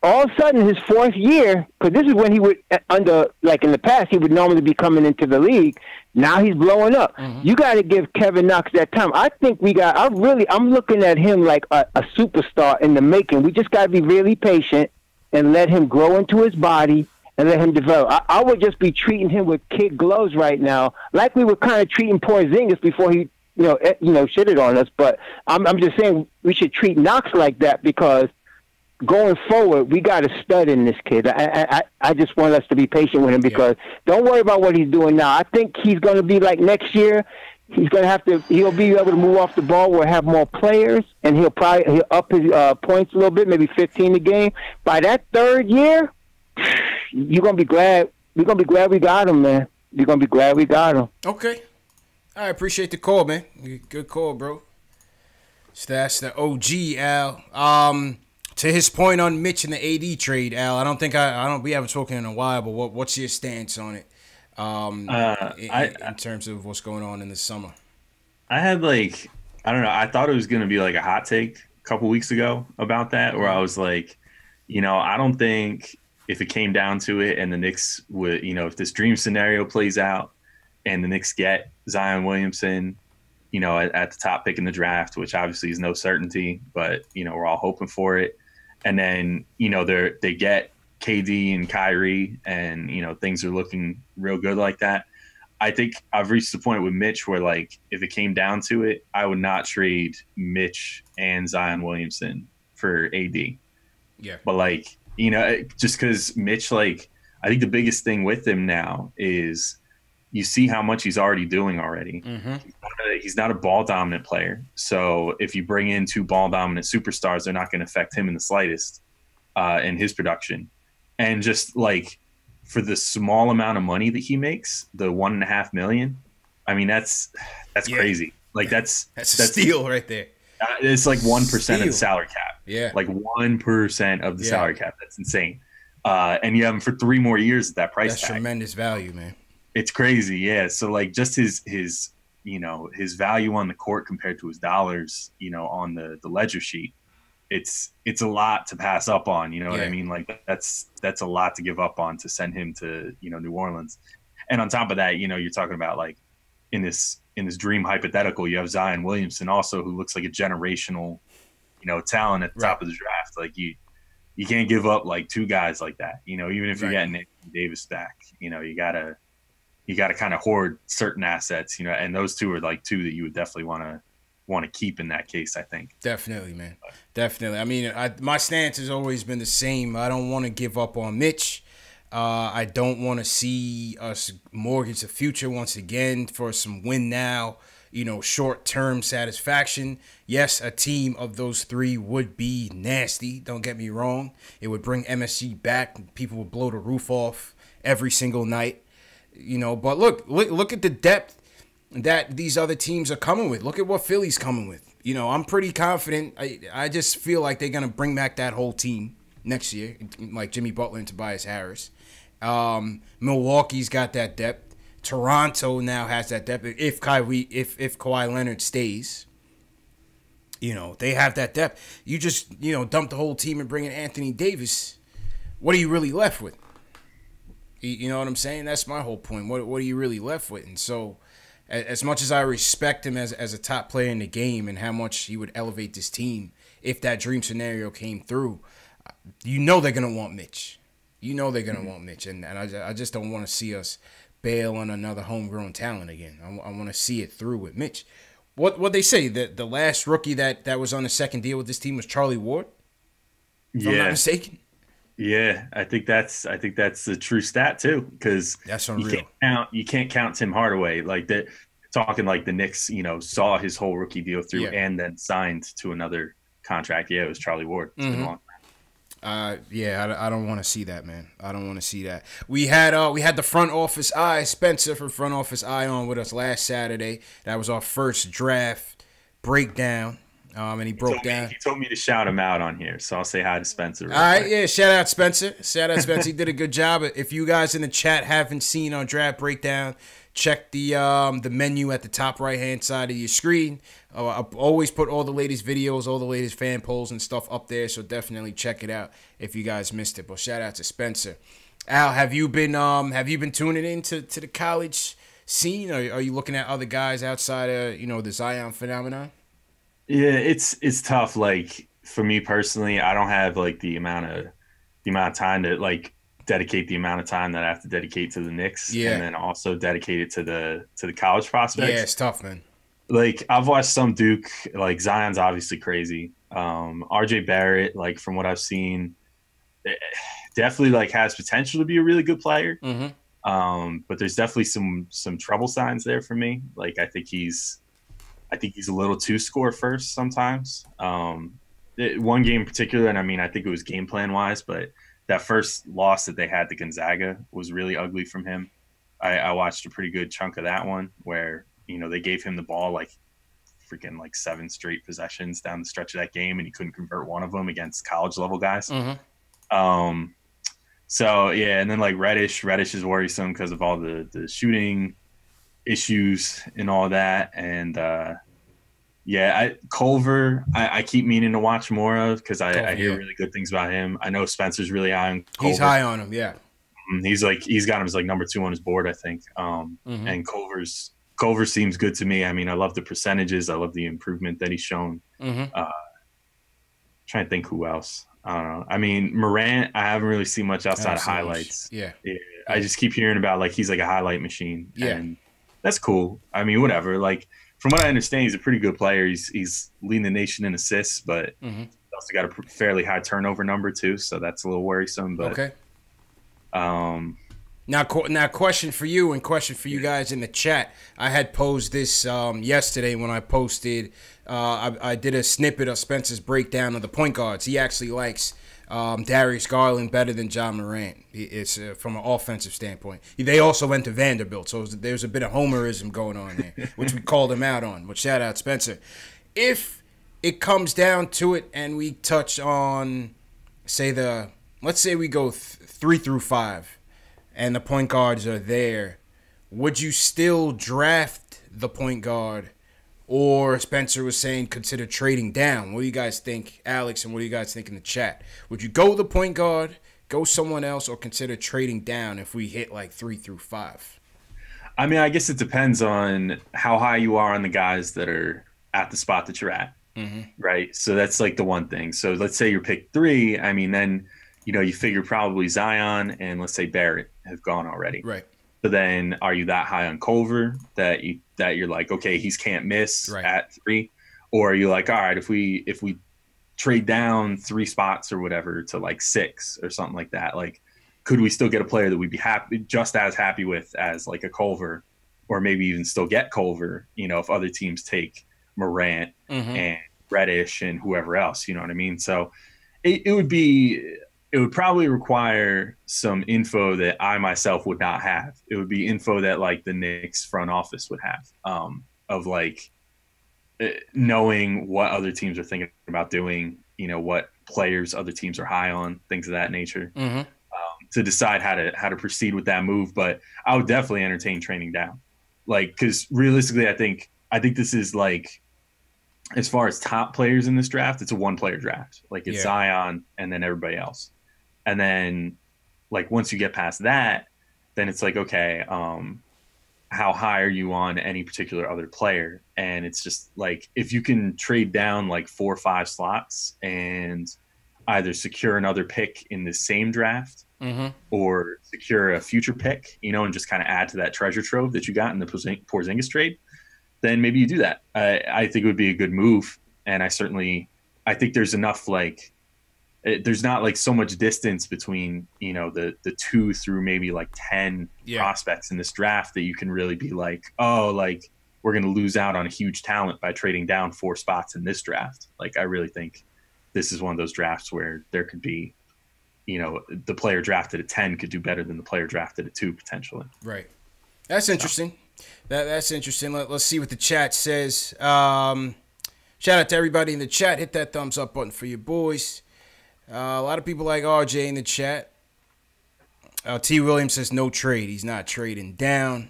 all of a sudden his fourth year, because this is when he would, in the past, he would normally be coming into the league. Now he's blowing up. You got to give Kevin Knox that time. I think I'm looking at him like a superstar in the making. We just got to be really patient and let him grow into his body and let him develop. I would just be treating him with kid gloves right now, like we were kind of treating Porzingis before he, shitted on us. But I'm just saying we should treat Knox like that, because going forward, we got a stud in this kid. I just want us to be patient with him, because don't worry about what he's doing now. I think he's going to be like next year. He's going to he'll be able to move off the ball. We'll have more players, and he'll up his points a little bit, maybe 15 a game. By that third year, you're going to be glad. We're going to be glad we got him, man. You're going to be glad we got him. Okay. I appreciate the call, man. Good call, bro. So that's the OG, Al. To his point on Mitch and the AD trade, Al, we haven't spoken in a while, but what's your stance on it? In terms of what's going on in the summer. I had I don't know, I thought it was going to be like a hot take a couple weeks ago about that, where I was like, I don't think if it came down to it and the Knicks would, if this dream scenario plays out and the Knicks get Zion Williamson, at the top pick in the draft, which obviously is no certainty, but, we're all hoping for it. And then, they get KD and Kyrie and, things are looking real good like that. I think I've reached the point with Mitch where, if it came down to it, I would not trade Mitch and Zion Williamson for AD. Yeah. But, just because Mitch, I think the biggest thing with him now is you see how much he's already doing already. Mm-hmm. He's not a ball-dominant player. So if you bring in two ball-dominant superstars, they're not going to affect him in the slightest in his production. And just, for the small amount of money that he makes, the $1.5 million, I mean, that's crazy. That's a steal right there. It's 1% of the salary cap. Yeah. 1% of the salary cap. That's insane. And you have him for 3 more years at that price tag. That's tremendous value, man. It's crazy, yeah. So just his value on the court compared to his dollars, on the ledger sheet, it's a lot to pass up on. You know what I mean? That's a lot to give up on to send him to New Orleans. And on top of that, you're talking about in this dream hypothetical, you have Zion Williamson also, who looks like a generational talent at the top of the draft. You can't give up 2 guys like that. Even if you're getting Anthony Davis back, you gotta kind of hoard certain assets, and those 2 are 2 that you would definitely want to keep in that case, I think. Definitely, man. Definitely. I mean, my stance has always been the same. I don't want to give up on Mitch. I don't want to see us mortgage the future once again for some win now, short-term satisfaction. Yes, a team of those 3 would be nasty. Don't get me wrong. It would bring MSG back. People would blow the roof off every single night. But look at the depth that these other teams are coming with. Look at what Philly's coming with. I'm pretty confident. I just feel like they're going to bring back that whole team next year, like Jimmy Butler and Tobias Harris. Milwaukee's got that depth. Toronto now has that depth. If Kawhi Leonard stays, they have that depth. You just, dump the whole team and bring in Anthony Davis. What are you really left with? You know what I'm saying? That's my whole point. What are you really left with? And so, as much as I respect him as a top player in the game and how much he would elevate this team if that dream scenario came through, they're going to want Mitch. They're going to want Mitch. And I just don't want to see us bail on another homegrown talent again. I want to see it through with Mitch. What they say, that the last rookie that was on the second deal with this team was Charlie Ward? If I'm not mistaken. Yeah, I think that's the true stat too, because that's unreal. You can't count Tim Hardaway that. Talking the Knicks, saw his whole rookie deal through and then signed to another contract. Yeah, it was Charlie Ward. It's been a long time. I don't want to see that, man. I don't want to see that. We had the front office eye, Spencer from Front Office Eye, on with us last Saturday. That was our first draft breakdown. And he broke down. He told me to shout him out on here, so I'll say hi to Spencer. All right, yeah, shout out Spencer. Shout out Spencer. He did a good job. If you guys in the chat haven't seen our draft breakdown, check the menu at the top right-hand side of your screen. I always put all the latest videos, all the latest fan polls and stuff up there, so definitely check it out if you guys missed it. But shout out to Spencer. Al, have you been tuning in to the college scene? Or are you looking at other guys outside of the Zion phenomenon? Yeah, it's tough. Like for me personally, I don't have like the amount of time to like dedicate the amount of time that I have to dedicate to the Knicks, and then also dedicate it to the college prospects. Yeah, it's tough, man. Like I've watched some Duke. Like Zion's obviously crazy. RJ Barrett, like from what I've seen, definitely like has potential to be a really good player. Mm-hmm. But there's definitely some trouble signs there for me. Like I think he's a little too score first sometimes. One game in particular, and I mean I think it was game plan wise, but that first loss that they had to Gonzaga was really ugly from him. I watched a pretty good chunk of that one where they gave him the ball like freaking like 7 straight possessions down the stretch of that game, and he couldn't convert one of them against college level guys. Mm-hmm. So yeah, and then like Reddish is worrisome because of all the shooting issues and all that, and Culver I keep meaning to watch more of because I hear really good things about him. I know Spencer's really high on Culver. He's high on him, yeah. He's got him as like number 2 on his board, I think. Mm-hmm. And Culver seems good to me. I mean, I love the percentages. I love the improvement that he's shown. Mm-hmm. Trying to think who else. I don't know. I mean, Morant, I haven't really seen much outside of highlights. Yeah. I just keep hearing about like he's like a highlight machine. Yeah. And that's cool. I mean, whatever. Like from what I understand, he's a pretty good player. He's leading the nation in assists, but he's also got a fairly high turnover number too. So that's a little worrisome. But okay. Now, question for you and question for you guys in the chat. I had posed this yesterday when I posted. I did a snippet of Spencer's breakdown of the point guards. He actually likes Darius Garland better than John Morant. It's from an offensive standpoint. They also went to Vanderbilt, so there's a bit of homerism going on there, which we called him out on. But shout out Spencer. If it comes down to it, and we touch on, let's say we go 3 through 5. And the point guards are there, would you still draft the point guard? Or Spencer was saying consider trading down. What do you guys think, Alex, and what do you guys think in the chat? Would you go the point guard, go someone else, or consider trading down if we hit like 3 through 5? I mean, I guess it depends on how high you are on the guys that are at the spot that you're at, right? So that's like the one thing. So let's say you're pick 3. I mean, then you figure probably Zion and let's say Barrett have gone already. Right. So then are you that high on Culver that you're like, okay, he's can't miss at 3? Or are you like, all right, if we trade down 3 spots or whatever to like 6 or something like that, like could we still get a player that we'd be just as happy with as like a Culver, or maybe even still get Culver, if other teams take Morant and Reddish and whoever else, you know what I mean? So it would probably require some info that I myself would not have. It would be info that like the Knicks front office would have, of like knowing what other teams are thinking about doing, what players other teams are high on, things of that nature, to decide how to proceed with that move. But I would definitely entertain trading down, like because realistically, I think this is like, as far as top players in this draft, it's a 1-player draft. Like it's Zion and then everybody else. And then, like, once you get past that, then it's like, okay, how high are you on any particular other player? And it's just like, if you can trade down like 4 or 5 slots and either secure another pick in the same draft or secure a future pick, and just kind of add to that treasure trove that you got in the Porzingis trade, then maybe you do that. I think it would be a good move. And I think there's enough like, there's not like so much distance between the 2 through maybe like 10 prospects in this draft that you can really be like, oh, like we're going to lose out on a huge talent by trading down 4 spots in this draft. Like I really think this is one of those drafts where there could be, the player drafted at 10 could do better than the player drafted at 2 potentially. Right. That's interesting. That's interesting. Let's see what the chat says. Shout out to everybody in the chat. Hit that thumbs up button for your boys. A lot of people like RJ in the chat. T. Williams says no trade. He's not trading down.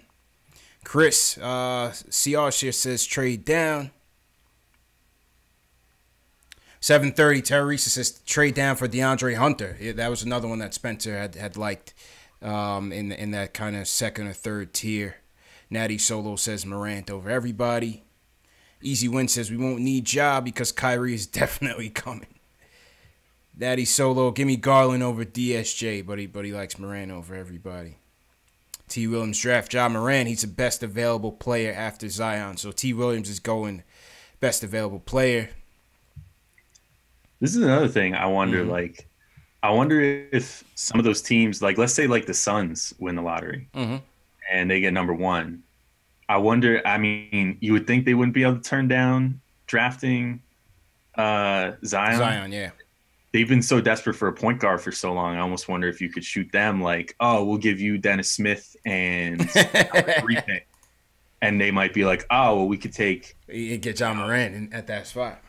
Chris, CR says trade down. 7:30, Teresa says trade down for DeAndre Hunter. Yeah, that was another one that Spencer had liked in that kind of second or third tier. Natty Solo says Morant over everybody. Easy Win says we won't need Ja because Kyrie is definitely coming. Natty Solo, give me Garland over DSJ, but he likes Morant over everybody. T. Williams draft Ja Morant. He's the best available player after Zion. So T. Williams is going best available player. This is another thing I wonder. Like, I wonder if some of those teams, like let's say like the Suns win the lottery and they get number one. I wonder. I mean, you would think they wouldn't be able to turn down drafting Zion. Zion, yeah. They've been so desperate for a point guard for so long. I almost wonder if you could shoot them like, oh, we'll give you Dennis Smith and pick. And they might be like, oh, well, we could take you get Ja Morant at that spot.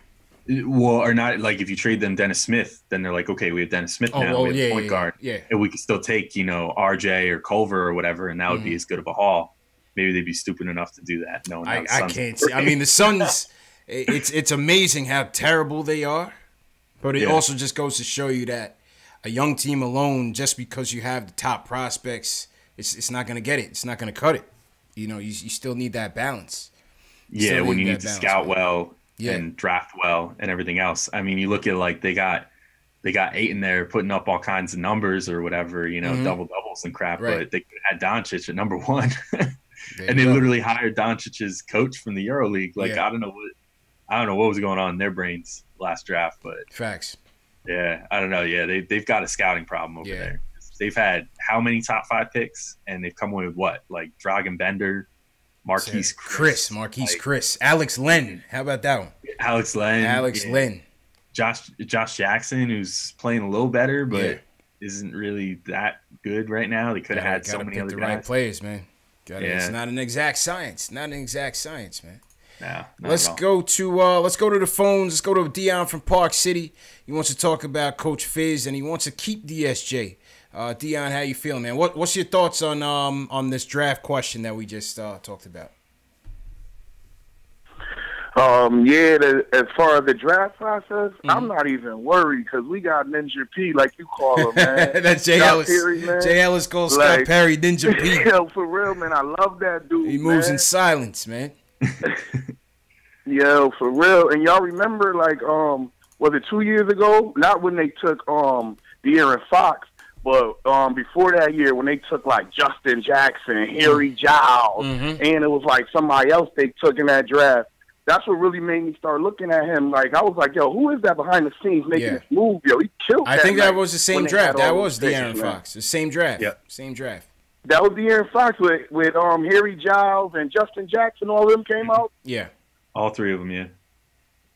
Well, or not, like if you trade them Dennis Smith, then they're like, okay, we have Dennis Smith now, we have point guard, and we can still take, RJ or Culver or whatever, and that would be as good of a haul. Maybe they'd be stupid enough to do that. No, I can't see. I mean, the Suns, it's amazing how terrible they are, but it also just goes to show you that a young team alone, just because you have the top prospects, it's not going to get it. It's not going to cut it. You still need that balance. Yeah, when you need to scout well. And draft well and everything else. I mean, you look at like they got Ayton there putting up all kinds of numbers or whatever, double doubles and crap. Right. But they had Doncic at number one, and they literally hired Doncic's coach from the EuroLeague. Like I don't know what was going on in their brains last draft, but facts. Yeah, I don't know. Yeah, they've got a scouting problem over there. They've had how many top 5 picks, and they've come away with what, like Dragan Bender. Marquise Chris. Alex Len. How about that one? Alex Len. Josh Jackson, who's playing a little better, but isn't really that good right now. They could have had so many other guys. Right players, man. It's not an exact science. Not an exact science, man. No, let's go to the phones. Let's go to Dion from Park City. He wants to talk about Coach Fizz, and he wants to keep DSJ. Dion, how you feeling, man? What's your thoughts on this draft question that we just talked about? As far as the draft process, I'm not even worried because we got Ninja P, like you call him, man. That's Jay Ellis. Jay Ellis calls Scott Perry Ninja P. Yo, for real, man, I love that dude. He moves in silence, man. Yo, for real. And y'all remember, like, was it 2 years ago? Not when they took De'Aaron Fox. But before that year, when they took, like, Justin Jackson, Harry Giles, and it was, like, somebody else they took in that draft, that's what really made me start looking at him. Like, I was like, yo, who is that behind the scenes making this move? Yo, he killed that. I think that was the same draft. That was De'Aaron Fox. The same draft. Yep. Same draft. That was De'Aaron Fox with Harry Giles and Justin Jackson. All of them came out? Yeah. All 3 of them, yeah.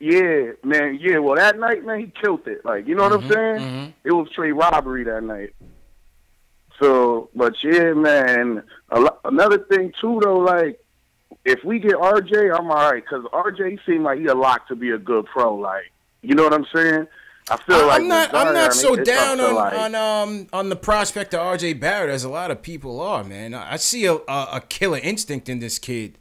Yeah, man. Yeah, well, that night, man, he killed it. Like, you know what I'm saying? It was straight robbery that night. So, but yeah, man. Another thing, too, though, like, if we get RJ, I'm all right. Because RJ seemed like he a lock to be a good pro. Like, you know what I'm saying? I feel like I'm not so down on the prospect of RJ Barrett as a lot of people are, man. I see a killer instinct in this kid.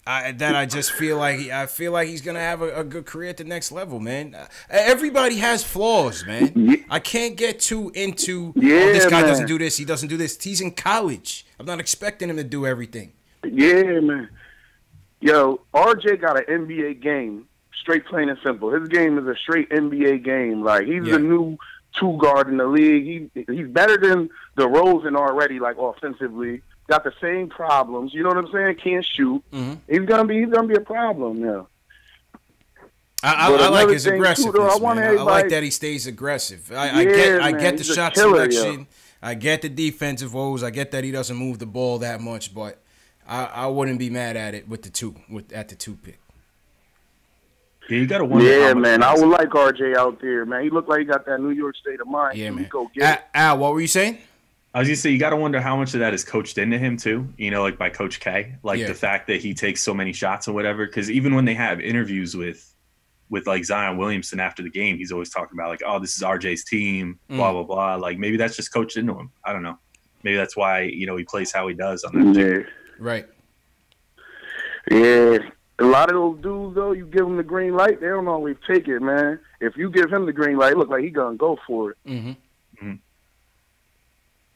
I just feel like he's gonna have a good career at the next level, man. Everybody has flaws, man. I can't get too into this guy doesn't do this, he doesn't do this. He's in college. I'm not expecting him to do everything. Yeah, man. Yo, RJ got an NBA game, straight plain and simple. His game is a straight NBA game. Like he's the new 2 guard in the league. He's better than DeRozan already, like offensively. Got the same problems. You know what I'm saying? Can't shoot. He's gonna be a problem. Yeah. I like his aggressiveness. I like that he stays aggressive. I get the shot selection. Yo. I get the defensive woes. I get that he doesn't move the ball that much, but I wouldn't be mad at it at the 2 pick. Yeah, you gotta wonder. Yeah, man. I would like RJ out there, man. He looked like he got that New York state of mind. Yeah, man. Go get Al, what were you saying? I was gonna say, you got to wonder how much of that is coached into him too. You know, like by Coach K, like the fact that he takes so many shots or whatever. Because even when they have interviews with like Zion Williamson after the game, he's always talking about like, oh, this is RJ's team, blah blah blah. Like maybe that's just coached into him. I don't know. Maybe that's why he plays how he does on that team. Right. Yeah. A lot of those dudes, though, you give them the green light, they don't always take it, man. If you give him the green light, it look like he gonna go for it. Mm-hmm. Mm-hmm.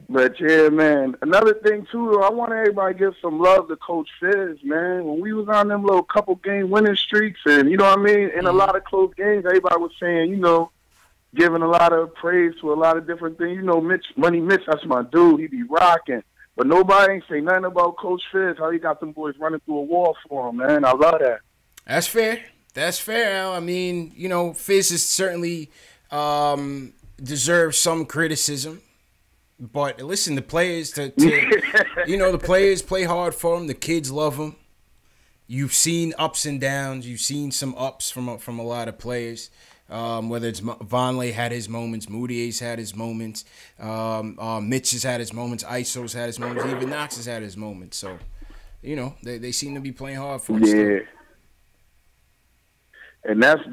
But yeah, man. Another thing too, though, I want everybody to give some love to Coach Fizz, man. When we was on them little couple game winning streaks, and you know what I mean, in a lot of close games, everybody was saying, giving a lot of praise to a lot of different things. Mitch, that's my dude. He be rocking. But nobody ain't say nothing about Coach Fizz, how he got them boys running through a wall for him, man. I love that. That's fair. That's fair, Al. I mean, Fizz is certainly deserves some criticism. But listen, the players, the players play hard for him. The kids love him. You've seen ups and downs. You've seen some ups from a lot of players. Whether it's Vonleh had his moments, Moutier's had his moments, Mitch has had his moments, ISO's had his moments, even Knox has had his moments. So, they seem to be playing hard for him. Yeah. And that's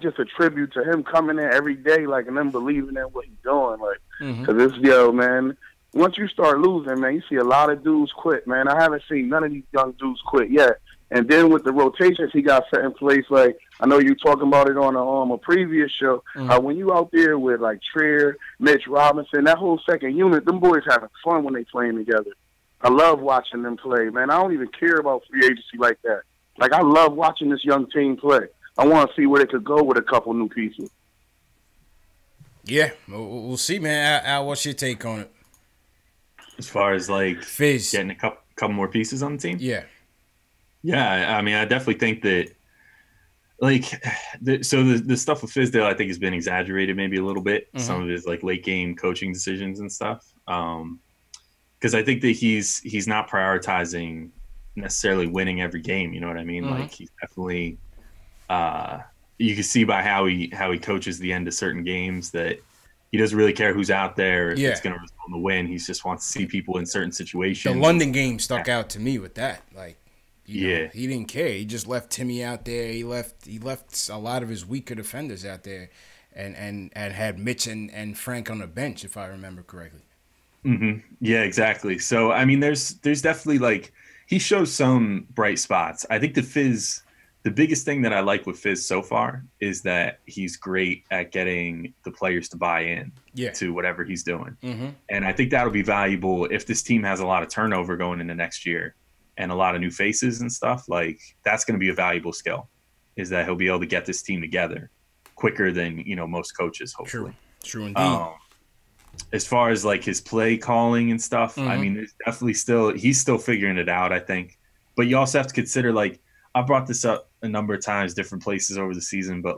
just a tribute to him coming in every day, and them believing in what he's doing, because it's man. Once you start losing, man, you see a lot of dudes quit, man. I haven't seen none of these young dudes quit yet. And then with the rotations he got set in place, I know you talking about it on a previous show. When you out there with Trier, Mitch Robinson, that whole second unit, them boys having fun when they playing together. I love watching them play, man. I don't even care about free agency like that. I love watching this young team play. I want to see where they could go with a couple new pieces. Yeah, we'll see, man. Al, what's your take on it? As far as Fizz getting a couple more pieces on the team? Yeah. Yeah, I mean, I definitely think that, the stuff with Fizdale, I think, has been exaggerated maybe a little bit. Mm-hmm. Some of his late game coaching decisions and stuff. Because I think that he's not prioritizing necessarily winning every game. You know what I mean? Mm-hmm. He's definitely, you can see by how he coaches the end of certain games that he doesn't really care who's out there. If it's going to result in a win. He just wants to see people in certain situations. The London game stuck out to me with that. He didn't care. He just left Timmy out there. He left a lot of his weaker defenders out there, and had Mitch and Frank on the bench, if I remember correctly. Mm-hmm. Yeah, exactly. So I mean, there's definitely he shows some bright spots. I think the biggest thing that I like with Fizz so far is that he's great at getting the players to buy in to whatever he's doing, and I think that'll be valuable if this team has a lot of turnover going into next year. And a lot of new faces and stuff, that's going to be a valuable skill, is that he'll be able to get this team together quicker than, most coaches, hopefully. True indeed. As far as his play calling and stuff, I mean, there's definitely he's still figuring it out, I think. But you also have to consider, I brought this up a number of times, different places over the season, but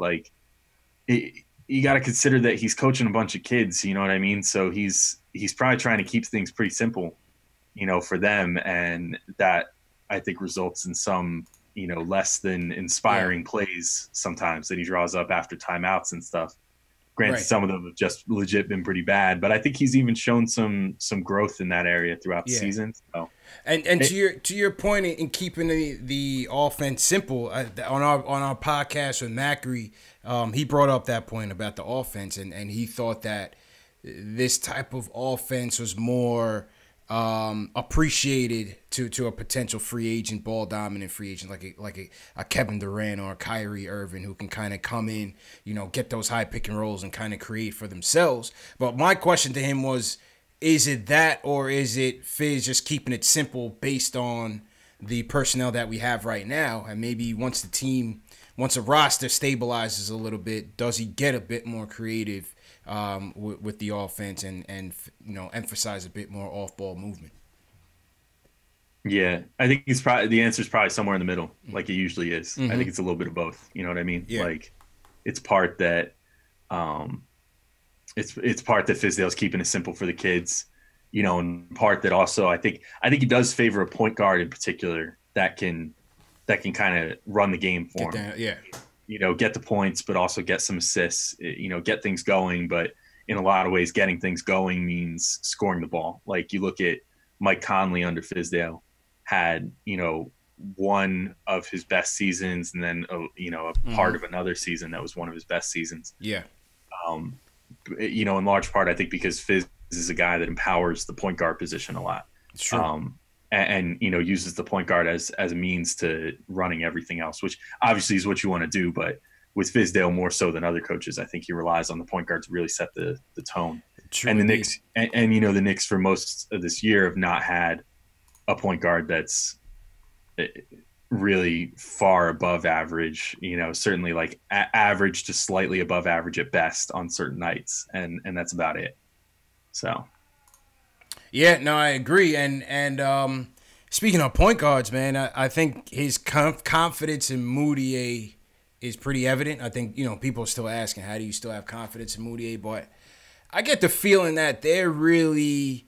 you got to consider that he's coaching a bunch of kids, you know what I mean? So he's probably trying to keep things pretty simple, for them, and that I think results in some, less than inspiring plays sometimes that he draws up after timeouts and stuff. Granted, some of them have just legit been pretty bad, but I think he's even shown some growth in that area throughout the season. So. And to your point in keeping the offense simple, on our podcast with Macri, he brought up that point about the offense, and he thought that this type of offense was more appreciated to a potential free agent, ball dominant free agent like a Kevin Durant or a Kyrie Irving, who can kind of come in, get those high pick and rolls and kind of create for themselves. But my question to him was, is it that, or is it Fizz just keeping it simple based on the personnel that we have right now? And maybe once a roster stabilizes a little bit, does he get a bit more creative with the offense and emphasize a bit more off-ball movement? Yeah, I think the answer is probably somewhere in the middle, like it usually is. I think it's a little bit of both. You know what I mean? Yeah. It's part that it's part that Fizdale's keeping it simple for the kids, and part that also I think he does favor a point guard in particular that can kind of run the game for him. Yeah. Get the points, but also get some assists, get things going. But in a lot of ways, getting things going means scoring the ball. Like you look at Mike Conley under Fizdale, had, one of his best seasons, and then, a part of another season that was one of his best seasons. Yeah. In large part, I think because Fizz is a guy that empowers the point guard position a lot. It's true. And uses the point guard as a means to running everything else, which obviously is what you want to do. But with Fizdale more so than other coaches, I think he relies on the point guard to really set the tone. True, and the Knicks, and the Knicks for most of this year have not had a point guard that's really far above average. Certainly like average to slightly above average at best on certain nights, and that's about it. So. Yeah, no, I agree. And speaking of point guards, man, I think his confidence in Moutier is pretty evident. I think, people are still asking, how do you still have confidence in Moutier? But I get the feeling that they're really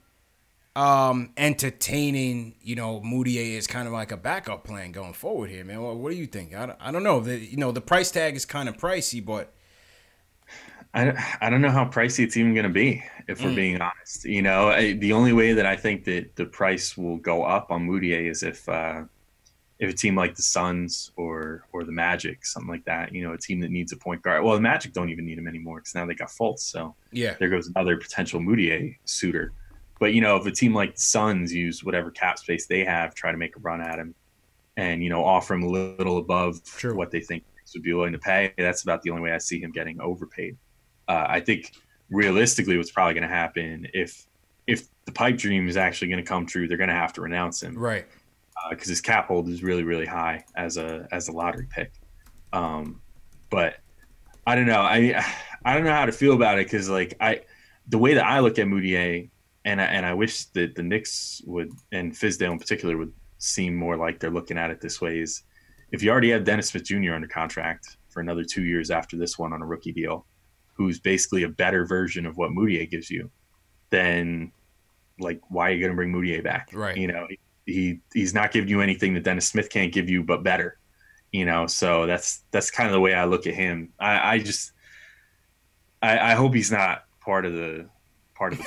entertaining, Moutier is kind of like a backup plan going forward here, man. What do you think? I don't know. The price tag is kind of pricey, but I don't know how pricey it's even going to be, if we're being honest. The only way that I think that the price will go up on Moutier is if a team like the Suns or the Magic, something like that, a team that needs a point guard. Well, the Magic don't even need him anymore because now they got Fultz. So yeah, there goes another potential Moutier suitor. But, if a team like the Suns use whatever cap space they have, try to make a run at him and, offer him a little above what they think would be willing to pay, that's about the only way I see him getting overpaid. I think realistically what's probably going to happen if the pipe dream is actually going to come true, they're going to have to renounce him. Right. Because his cap hold is really, really high as a lottery pick. But I don't know. I don't know how to feel about it because the way that I look at Moutier, and I wish that the Knicks would, and Fizdale in particular, would seem more like they're looking at it this way, is if you already have Dennis Smith Jr. under contract for another 2 years after this one on a rookie deal, who's basically a better version of what Moutier gives you, then why are you going to bring Moutier back? Right. He's not giving you anything that Dennis Smith can't give you, but better. So that's kind of the way I look at him. I hope he's not part of the plan.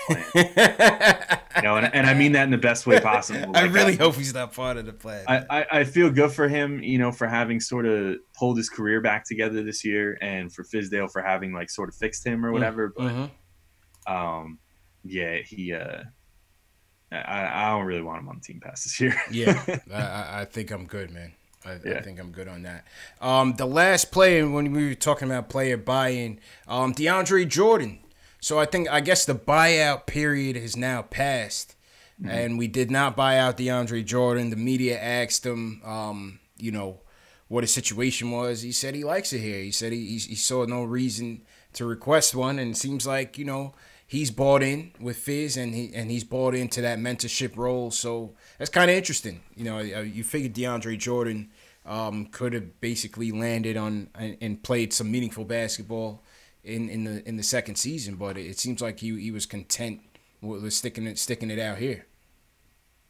And I mean that in the best way possible. I really hope he's not part of the plan. I feel good for him, for having sort of pulled his career back together this year, and for Fizdale for having sort of fixed him or whatever. But I don't really want him on the team past this year. Yeah, I think I'm good, man. I think I'm good on that. The last player, when we were talking about player buy-in, DeAndre Jordan. So I guess the buyout period has now passed, and we did not buy out DeAndre Jordan. The media asked him, what his situation was. He said he likes it here. He said he saw no reason to request one, and it seems like he's bought in with Fizz, and he's bought into that mentorship role. So that's kind of interesting. You figured DeAndre Jordan could have basically landed on and played some meaningful basketball in the second season, but it seems like he was content with sticking it out here.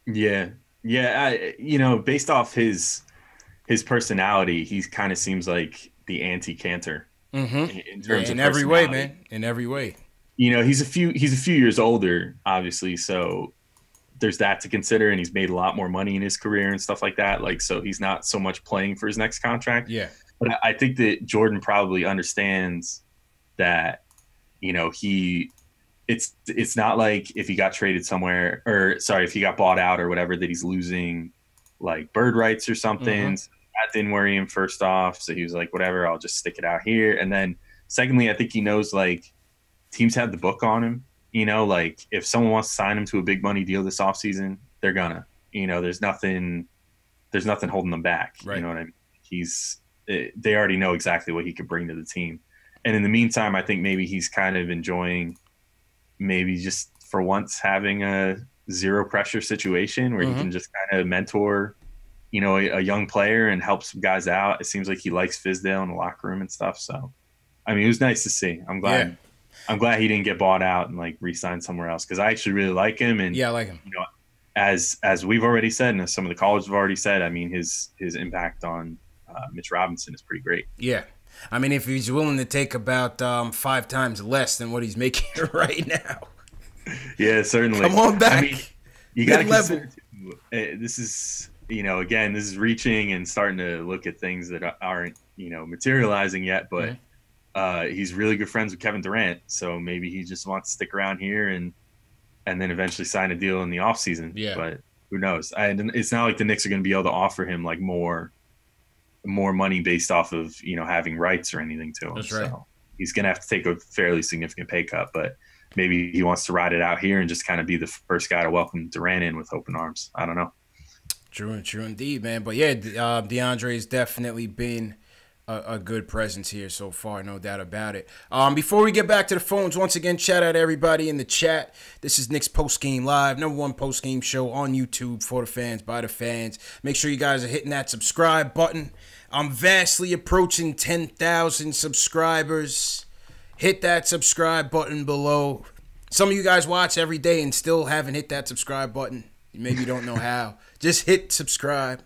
Yeah. Based off his personality, he kind of seems like the anti-Cantor in terms of every way, man. In every way. He's a few years older, obviously, so there's that to consider, and he's made a lot more money in his career and stuff like that. So he's not so much playing for his next contract. Yeah. But I think that Jordan probably understands that, it's not like if he got traded somewhere, if he got bought out or whatever, that he's losing bird rights or something. So that didn't worry him first off. So he was like, whatever, I'll just stick it out here. And then secondly, I think he knows teams have the book on him. If someone wants to sign him to a big money deal this offseason, they're gonna. There's nothing holding them back. Right. You know what I mean? They already know exactly what he could bring to the team. And in the meantime, I think maybe he's kind of enjoying maybe just for once having a zero pressure situation where he can just kind of mentor, a young player and help some guys out. It seems like he likes Fizdale in the locker room and stuff. So, I mean, it was nice to see. I'm glad. Yeah. I'm glad he didn't get bought out and re-signed somewhere else, because I actually really like him. And yeah, I like him. As we've already said, and as some of the colleges have already said, I mean, his impact on Mitch Robinson is pretty great. Yeah. I mean, if he's willing to take about 5 times less than what he's making right now. Yeah, certainly. Come on back. I mean, you got to consider, this is, again, this is reaching and starting to look at things that aren't, materializing yet, but he's really good friends with Kevin Durant, so maybe he just wants to stick around here and then eventually sign a deal in the offseason. Yeah. But who knows? It's not like the Knicks are going to be able to offer him like more money based off of, having rights or anything to him. That's right. So he's going to have to take a fairly significant pay cut, but maybe he wants to ride it out here and just kind of be the first guy to welcome Durant in with open arms. I don't know. True indeed, man. But yeah, DeAndre has definitely been a good presence here so far, no doubt about it. Before we get back to the phones, once again, shout out to everybody in the chat. This is Knicks Post Game Live, #1 post game show on YouTube for the fans, by the fans. Make sure you guys are hitting that subscribe button. I'm vastly approaching 10,000 subscribers. Hit that subscribe button below. Some of you guys watch every day and still haven't hit that subscribe button. Maybe you don't know how. Just hit subscribe.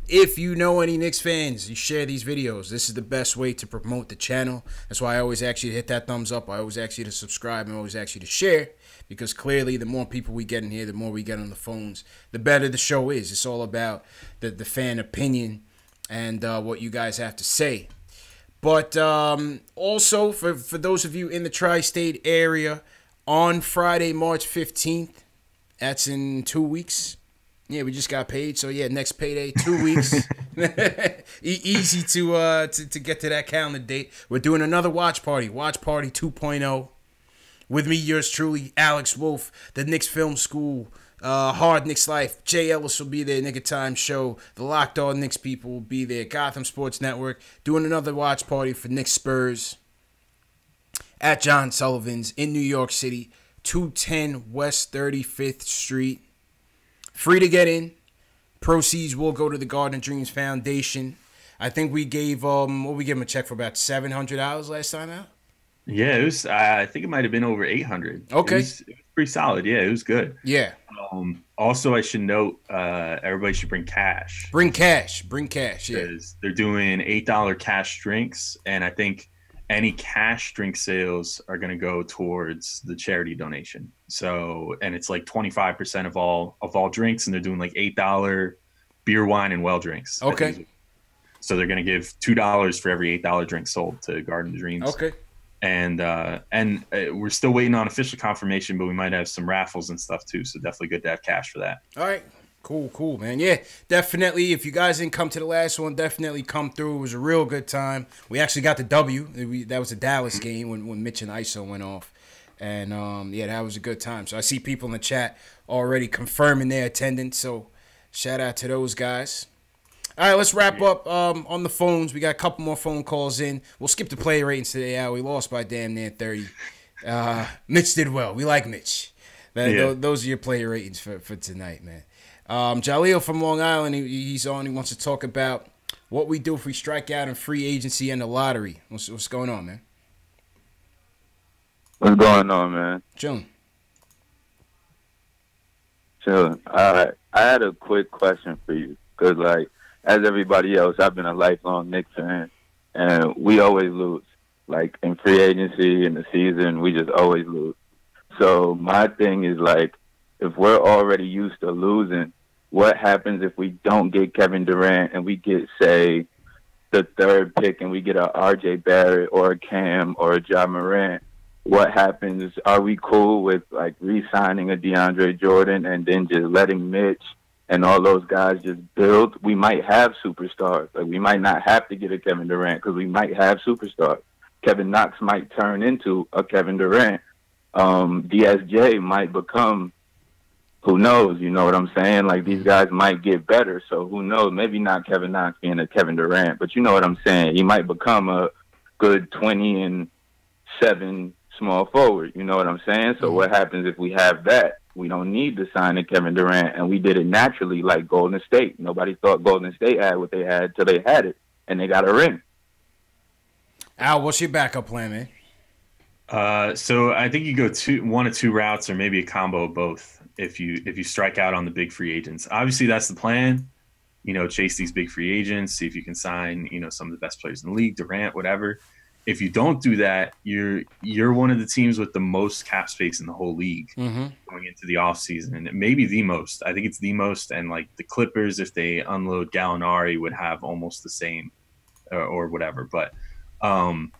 If you know any Knicks fans, you share these videos. This is the best way to promote the channel. That's why I always ask you to hit that thumbs up. I always ask you to subscribe and I always ask you to share, because clearly the more people we get in here, the more we get on the phones, the better the show is. It's all about the fan opinion and what you guys have to say. But also, for those of you in the tri-state area, on Friday, March 15th, that's in 2 weeks. Yeah, we just got paid, so yeah, next payday, 2 weeks. Easy to get to that calendar date. We're doing another watch party 2.0. With me, yours truly, Alex Wolf, the Knicks Film School, Hard Knicks Life. Jay Ellis will be there, Knick of Time Show. The Locked On Knicks people will be there. Gotham Sports Network doing another watch party for Knicks Spurs at John Sullivan's in New York City, 210 West 35th Street. Free to get in. Proceeds will go to the Garden of Dreams Foundation. I think we gave we gave him a check for about $700 last time out. Yeah, it was. I think it might have been over 800. Okay, it was pretty solid. Yeah, it was good. Yeah. Also, I should note, everybody should bring cash. Bring cash. Yeah. They're doing $8 cash drinks, and I think any cash drink sales are going to go towards the charity donation. So, and it's like 25% of all drinks, and they're doing like $8 beer, wine, and well drinks. Okay. So they're going to give $2 for every $8 drink sold to Garden of Dreams. Okay. And we're still waiting on official confirmation, but we might have some raffles and stuff too. So definitely good to have cash for that. All right. Cool, man. Yeah, definitely. If you guys didn't come to the last one, definitely come through. It was a real good time. We actually got the W. That was a Dallas game when Mitch and ISO went off. And, yeah, that was a good time. So I see people in the chat already confirming their attendance. So shout out to those guys. All right, let's wrap up on the phones. We got a couple more phone calls in. We'll skip the player ratings today, Al. We lost by damn near 30. Mitch did well. We like Mitch. Those are your player ratings for tonight, man. Jaleel from Long Island, he's on. He wants to talk about what we do if we strike out in free agency and the lottery. What's going on, man? What's going on, man? Chilling. All right. I had a quick question for you. Because, like, as everybody else, I've been a lifelong Knicks fan. And we always lose. Like, in free agency, in the season, we just always lose. So my thing is, like, if we're already used to losing, what happens if we don't get Kevin Durant and we get, say, the third pick and we get a R.J. Barrett or a Cam or a Ja Morant? What happens? Are we cool with, like, re-signing a DeAndre Jordan and then just letting Mitch and all those guys just build? We might have superstars. Like, we might not have to get a Kevin Durant because we might have superstars. Kevin Knox might turn into a Kevin Durant. DSJ might become, who knows, you know what I'm saying? Like, these guys might get better, so who knows? Maybe not Kevin Knox being a Kevin Durant, but you know what I'm saying? He might become a good 20-7 small forward, you know what I'm saying? So what happens if we have that? We don't need to sign a Kevin Durant, and we did it naturally like Golden State. Nobody thought Golden State had what they had till they had it, and they got a ring. Al, what's your backup plan, man? So I think you go one of two routes, or maybe a combo of both. If you strike out on the big free agents, obviously that's the plan. chase these big free agents, see if you can sign, some of the best players in the league, Durant, whatever. If you don't do that, you're one of the teams with the most cap space in the whole league going into the offseason, and maybe the most. I think it's the most, and like the Clippers, if they unload Gallinari, would have almost the same or whatever. But my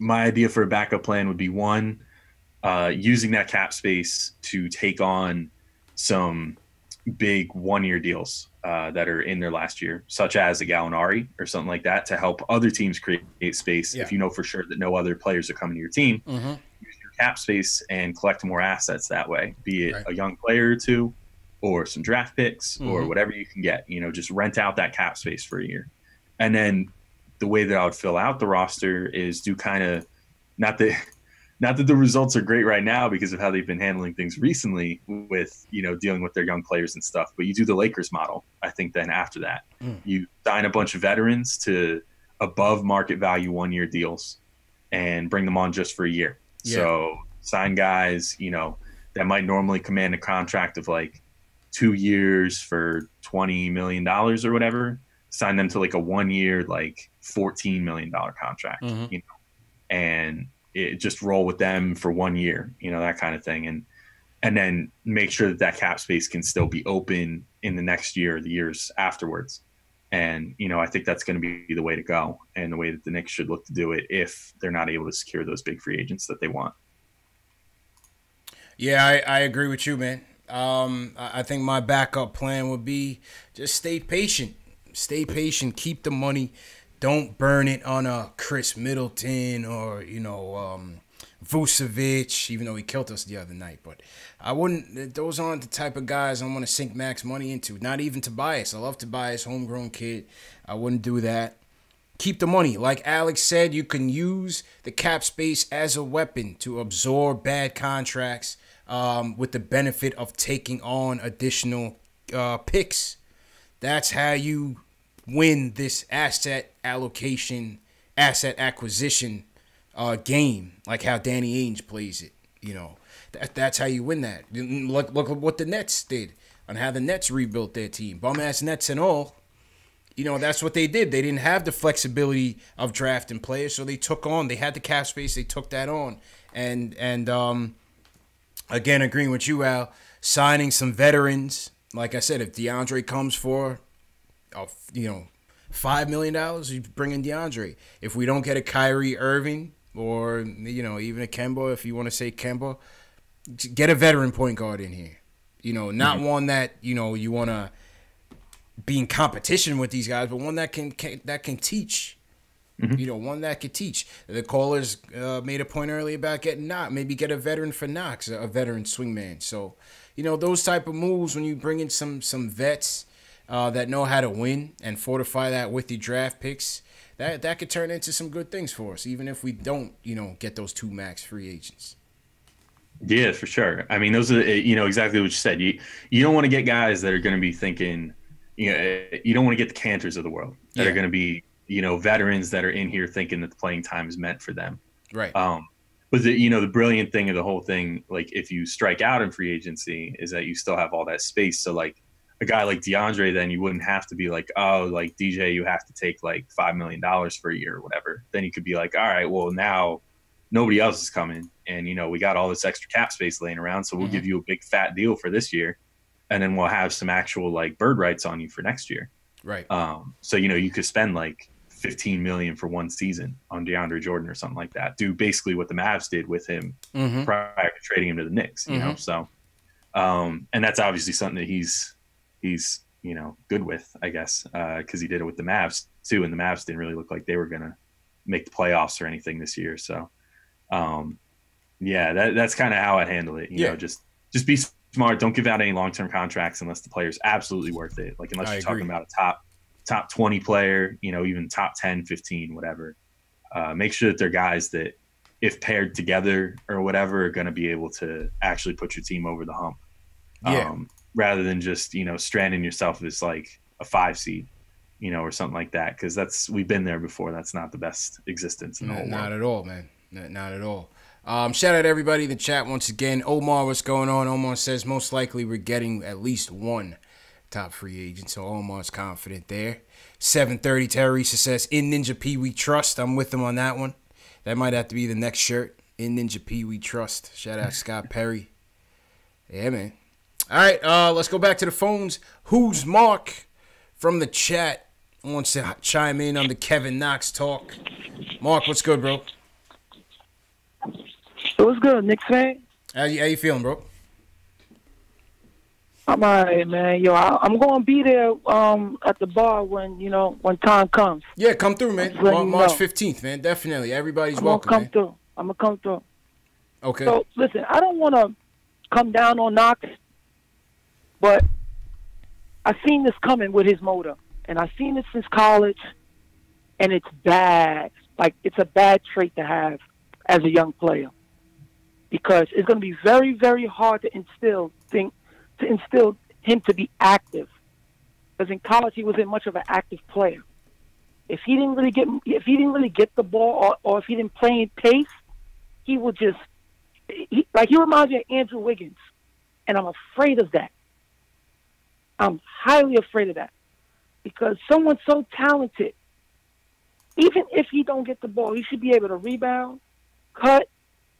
idea for a backup plan would be one, using that cap space to take on some big 1-year deals that are in their last year, such as a Gallinari or something like that, to help other teams create space. If you know for sure that no other players are coming to your team, use your cap space and collect more assets that way, be it a young player or two or some draft picks or whatever you can get. Just rent out that cap space for a year. And then the way that I would fill out the roster is do kind of not that the results are great right now because of how they've been handling things recently with, dealing with their young players and stuff. But you do the Lakers model, I think, then after that. You sign a bunch of veterans to above market value 1-year deals and bring them on just for a year. Yeah. So sign guys, that might normally command a contract of like 2 years for $20 million or whatever. Sign them to like a 1-year, like $14 million contract, and it just roll with them for 1 year, that kind of thing. And then make sure that cap space can still be open in the next year, the years afterwards. And, I think that's going to be the way to go and the way that the Knicks should look to do it if they're not able to secure those big free agents that they want. Yeah, I agree with you, man. I think my backup plan would be just stay patient. Stay patient. Keep the money. Don't burn it on a Chris Middleton or, Vucevic, even though he killed us the other night. But I wouldn't – those aren't the type of guys I want to sink max money into. Not even Tobias. I love Tobias, homegrown kid. I wouldn't do that. Keep the money. Like Alex said, you can use the cap space as a weapon to absorb bad contracts with the benefit of taking on additional picks. That's how you win this asset allocation, asset acquisition game, like how Danny Ainge plays it. That's how you win that. Look at what the Nets did on how the Nets rebuilt their team. Bum-ass Nets and all. That's what they did. They didn't have the flexibility of drafting players, so they had the cap space, they took that on. And again, agreeing with you, Al, signing some veterans. Like I said, if DeAndre comes for $5 million, you bring in DeAndre. If we don't get a Kyrie Irving or, even a Kemba, if you want to say Kemba, get a veteran point guard in here. Not one that, you want to be in competition with these guys, but one that can teach. One that can teach. The callers made a point earlier about getting Knox. Maybe get a veteran for Knox, a veteran swingman. So, those type of moves when you bring in some vets that know how to win and fortify that with the draft picks, that could turn into some good things for us, even if we don't, get those 2 max free agents. Yeah, for sure. I mean, those are, exactly what you said. You don't want to get guys that are going to be thinking, you don't want to get the Cantors of the world that are going to be, veterans that are in here thinking that the playing time is meant for them. Right. But the brilliant thing of the whole thing, like if you strike out in free agency, is that you still have all that space. So like a guy like DeAndre, then you wouldn't have to be like, oh, like DJ, you have to take like $5 million for a year or whatever. Then you could be like, all right, well now nobody else is coming, and we got all this extra cap space laying around, so we'll give you a big fat deal for this year, and then we'll have some actual like bird rights on you for next year. Right. So you could spend like $15 million for one season on DeAndre Jordan or something like that. Do basically what the Mavs did with him prior to trading him to the Knicks. So, and that's obviously something that he's good with, I guess, because he did it with the Mavs too, and the Mavs didn't really look like they were gonna make the playoffs or anything this year. So, that's kind of how I'd handle it. Just be smart. Don't give out any long-term contracts unless the player's absolutely worth it. Like unless you're talking about a top 20 player, even top 10, 15, whatever. Make sure that they're guys that, if paired together or whatever, are going to be able to actually put your team over the hump. Rather than just, stranding yourself as like a 5 seed, or something like that. Because we've been there before. That's not the best existence in the whole world. Not at all, man. Not at all. Shout out to everybody in the chat once again. Omar, what's going on? Omar says most likely we're getting at least one top free agent, so Omar's confident there. 7:30, Teresa says, in Ninja P we trust. I'm with him on that one. That might have to be the next shirt. In Ninja P we trust. Shout out Scott Perry. Yeah, man. All right, let's go back to the phones. Who's Mark from the chat wants to chime in on the Kevin Knox talk? Mark, what's good, bro? What's good, Knicks fan? How you feeling, bro? I'm all right, man. Yo, I'm going to be there at the bar when time comes. Yeah, come through, man. March 15th, man. Definitely. Everybody's welcome, man. I'm going to come through. Okay. So, listen, I don't want to come down on Knox, but I've seen this coming with his motor. And I've seen it since college, and it's bad. Like, it's a bad trait to have as a young player. Because it's going to be very, very hard to instill him to be active. Because in college he wasn't much of an active player. If he didn't really get the ball, or if he didn't play in pace, he would just he reminds me of Andrew Wiggins, and I'm afraid of that. I'm highly afraid of that because someone so talented, even if he don't get the ball, he should be able to rebound, cut,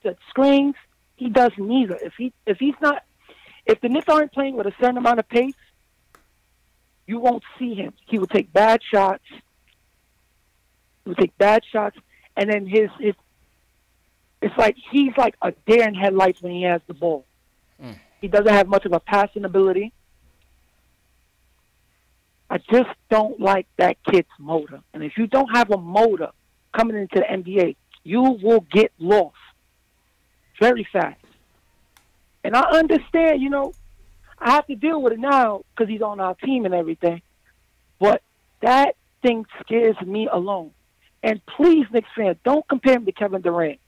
set screens. He does neither. If the Knicks aren't playing with a certain amount of pace, you won't see him. He will take bad shots. And then it's like he's like a deer in headlights when he has the ball. He doesn't have much of a passing ability. I just don't like that kid's motor. And if you don't have a motor coming into the NBA, you will get lost very fast. And I understand, I have to deal with it now because he's on our team and everything. But that thing scares me alone. And please, Knicks fans, don't compare him to Kevin Durant.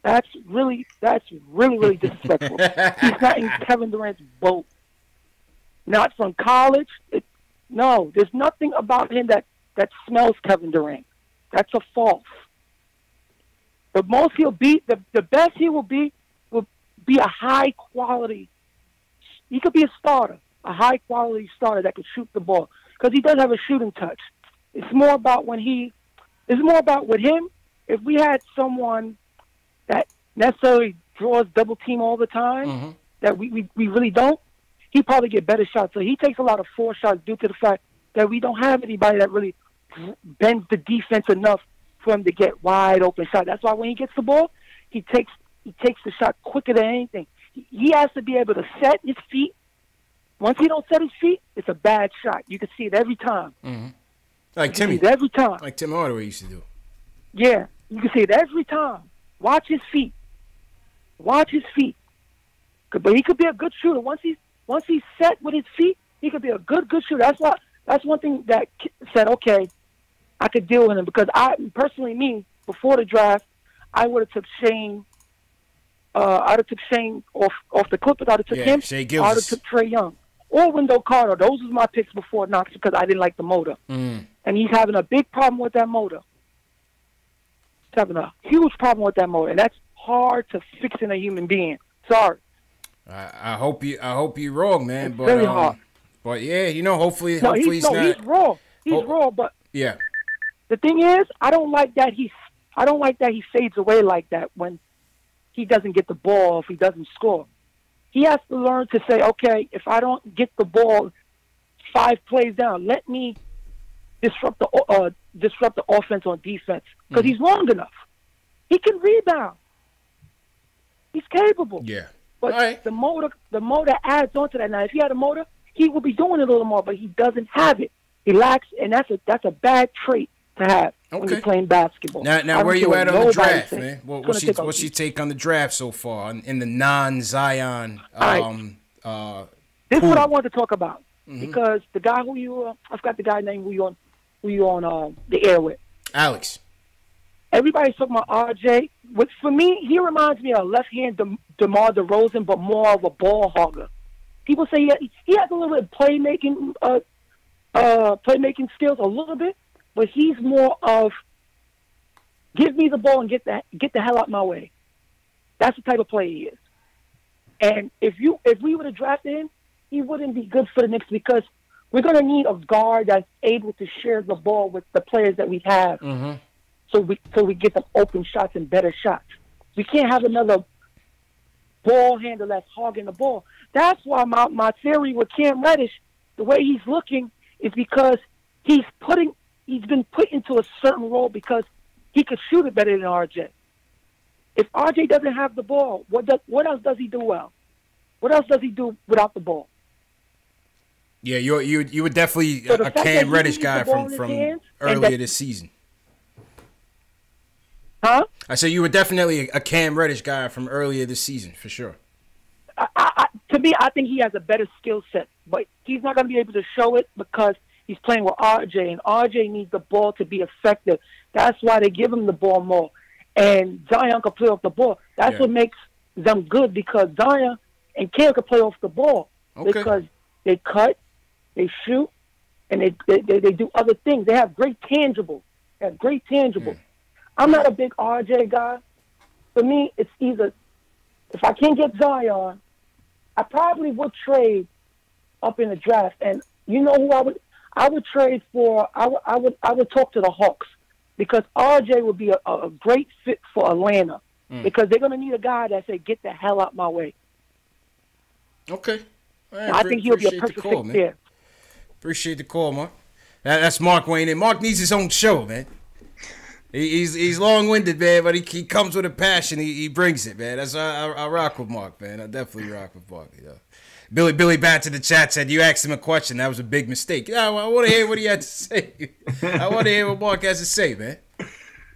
That's really, really disrespectful. He's not in Kevin Durant's boat. Not from college. No, there's nothing about him that smells Kevin Durant. That's a false. The most he'll be, the best he will be a high quality. He could be a starter, a high quality starter that could shoot the ball because he does have a shooting touch. It's more about with him. If we had someone that necessarily draws double team all the time, that we really don't, he'd probably get better shots. So he takes a lot of forced shots due to the fact that we don't have anybody that really bends the defense enough for him to get wide open shot. That's why when he gets the ball, he takes the shot quicker than anything. He has to be able to set his feet. Once he don't set his feet, it's a bad shot. You can see it every time. Like Timmy. Every time. Like Tim Hardaway used to do. Yeah, you can see it every time. Watch his feet. But he could be a good shooter. Once he's set with his feet, he could be a good shooter. That's one thing that said, okay, I could deal with him because before the draft, I would have took Shane. I'd have took Shane off the Clippers. I'd have took him. Shea I'd have took Trae Young or Wendell Carter. Those was my picks before Knox because I didn't like the motor. And he's having a big problem with that motor. He's having a huge problem with that motor, and that's hard to fix in a human being. Sorry. I hope you're wrong, man. It's very hard. But yeah, hopefully he's not. He's raw. He's raw, but yeah. The thing is, I don't like that he fades away like that when he doesn't get the ball, if he doesn't score. He has to learn to say, okay, if I don't get the ball 5 plays down, let me disrupt the offense on defense because he's long enough. He can rebound. He's capable. Yeah. But the motor adds on to that. Now, if he had a motor, he would be doing it a little more, but he doesn't have it. He lacks, and that's a bad trait to have when you're playing basketball. Now where you at on the draft, man? What's your take on the draft so far in the non-Zion? This is what I wanted to talk about because the guy I forgot the guy's name who you on the air with. Alex. Everybody's talking about RJ. Which for me, he reminds me of left-hand DeMar DeRozan, but more of a ball hogger. People say he has a little bit of playmaking skills, a little bit, but he's more of give me the ball and get the hell out my way. That's the type of player he is. And if we would have drafted him, he wouldn't be good for the Knicks because we're going to need a guard that's able to share the ball with the players that we have. So we get them open shots and better shots. We can't have another ball handler that's hogging the ball. That's why my theory with Cam Reddish, the way he's looking, is because he's been put into a certain role because he could shoot it better than RJ. If RJ doesn't have the ball, what else does he do well? What else does he do without the ball? Yeah, you were definitely a Cam Reddish guy from earlier this season. Huh? I said you were definitely a Cam Reddish guy from earlier this season, for sure. To me, I think he has a better skill set, but he's not going to be able to show it because he's playing with RJ, and RJ needs the ball to be effective. That's why they give him the ball more. And Zion can play off the ball. That's what makes them good, because Zion and Cam can play off the ball because they cut, they shoot, and they do other things. They have great tangibles. I'm not a big RJ guy. For me, it's either if I can't get Zion, I probably would trade up in the draft. And you know who I would trade for? I would talk to the Hawks, because RJ would be a great fit for Atlanta because they're going to need a guy that say, "Get the hell out my way." Okay. I think he'll be a perfect fit there. Appreciate the call, Mark. That's Mark Wayne, and Mark needs his own show, man. He's long-winded, man, but he comes with a passion. He brings it, man. That's I rock with Mark, man. I definitely rock with Mark. You know. Billy Bats in the chat said you asked him a question. That was a big mistake. Yeah, I want to hear what he had to say. I want to hear what Mark has to say, man.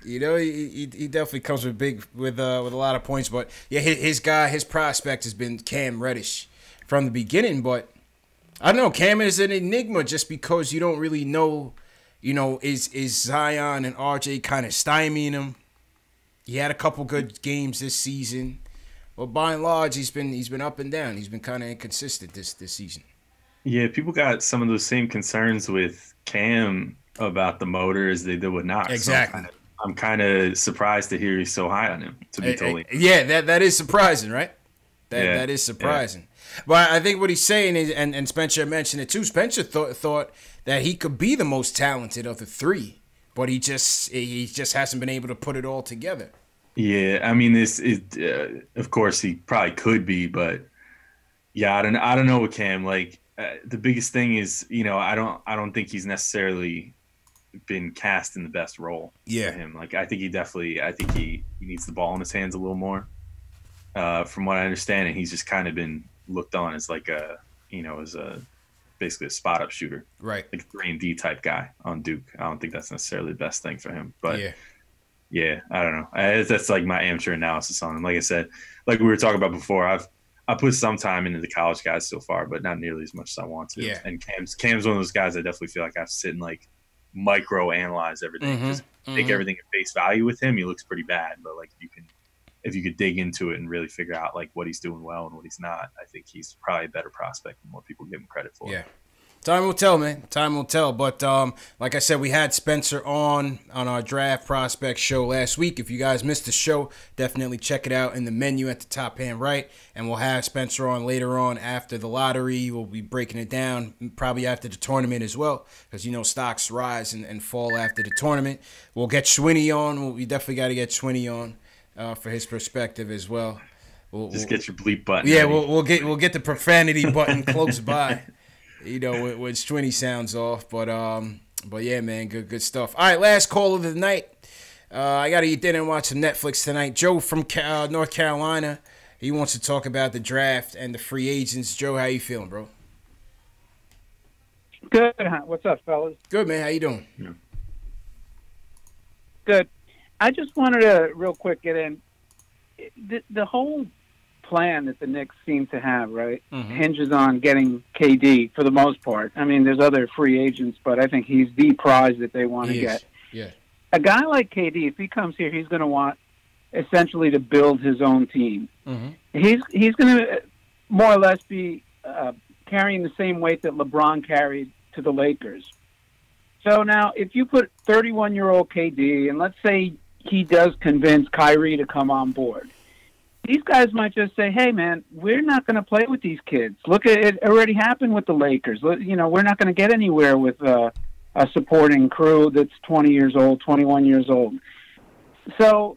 You know, he definitely comes with a lot of points. But yeah, his prospect has been Cam Reddish from the beginning. But I don't know, Cam is an enigma just because you don't really know. You know, is Zion and RJ kind of stymieing him? He had a couple good games this season, but by and large, he's been up and down. He's been kind of inconsistent this season. Yeah, people got some of those same concerns with Cam about the motor as they did with Knox. Exactly. So I'm kind of surprised to hear he's so high on him. To be totally yeah, that is surprising, right? That is surprising. Yeah. But I think what he's saying is, and Spencer mentioned it too. Spencer thought that he could be the most talented of the three, but he just hasn't been able to put it all together. Yeah, I mean, of course he probably could be, but yeah, I don't know with Cam. Like the biggest thing is, you know, I don't think he's necessarily been cast in the best role for him. Like I think he needs the ball in his hands a little more. From what I understand, and he's just kind of been looked on as like basically a spot up shooter, right? Like a 3-and-D type guy on Duke. I don't think that's necessarily the best thing for him, but yeah, I don't know. That's like my amateur analysis on him. Like I said, like we were talking about before, I put some time into the college guys so far, but not nearly as much as I want to. Yeah. And Cam's one of those guys I definitely feel like I have to sit and like micro analyze everything. Because take everything at face value with him, he looks pretty bad. But like if you could dig into it and really figure out like what he's doing well and what he's not, I think he's probably a better prospect than what people give him credit for. Yeah. Time will tell, man. Time will tell. But like I said, we had Spencer on our draft prospect show last week. If you guys missed the show, definitely check it out in the menu at the top hand right. And we'll have Spencer on later on after the lottery. We'll be breaking it down probably after the tournament as well, because, you know, stocks rise and fall after the tournament. We'll get Schwinney on. We definitely got to get Schwinney on for his perspective as well. Just get your bleep button. Yeah, we'll get the profanity button close by. You know, when Schwinney sounds off, but yeah, man, good stuff. All right, last call of the night. I got to eat dinner and watch some Netflix tonight. Joe from North Carolina, he wants to talk about the draft and the free agents. Joe, how you feeling, bro? Good. What's up, fellas? Good, man. How you doing? Yeah. Good. I just wanted to real quick get in. The whole plan that the Knicks seem to have, right, hinges on getting KD for the most part. I mean, there's other free agents, but I think he's the prize that they want to get. Yeah. A guy like KD, if he comes here, he's going to want essentially to build his own team. He's going to more or less be carrying the same weight that LeBron carried to the Lakers. So now, if you put 31-year-old KD, and let's say he does convince Kyrie to come on board, these guys might just say, hey, man, we're not going to play with these kids. Look, it already happened with the Lakers. You know, we're not going to get anywhere with a supporting crew that's 20 years old, 21 years old. So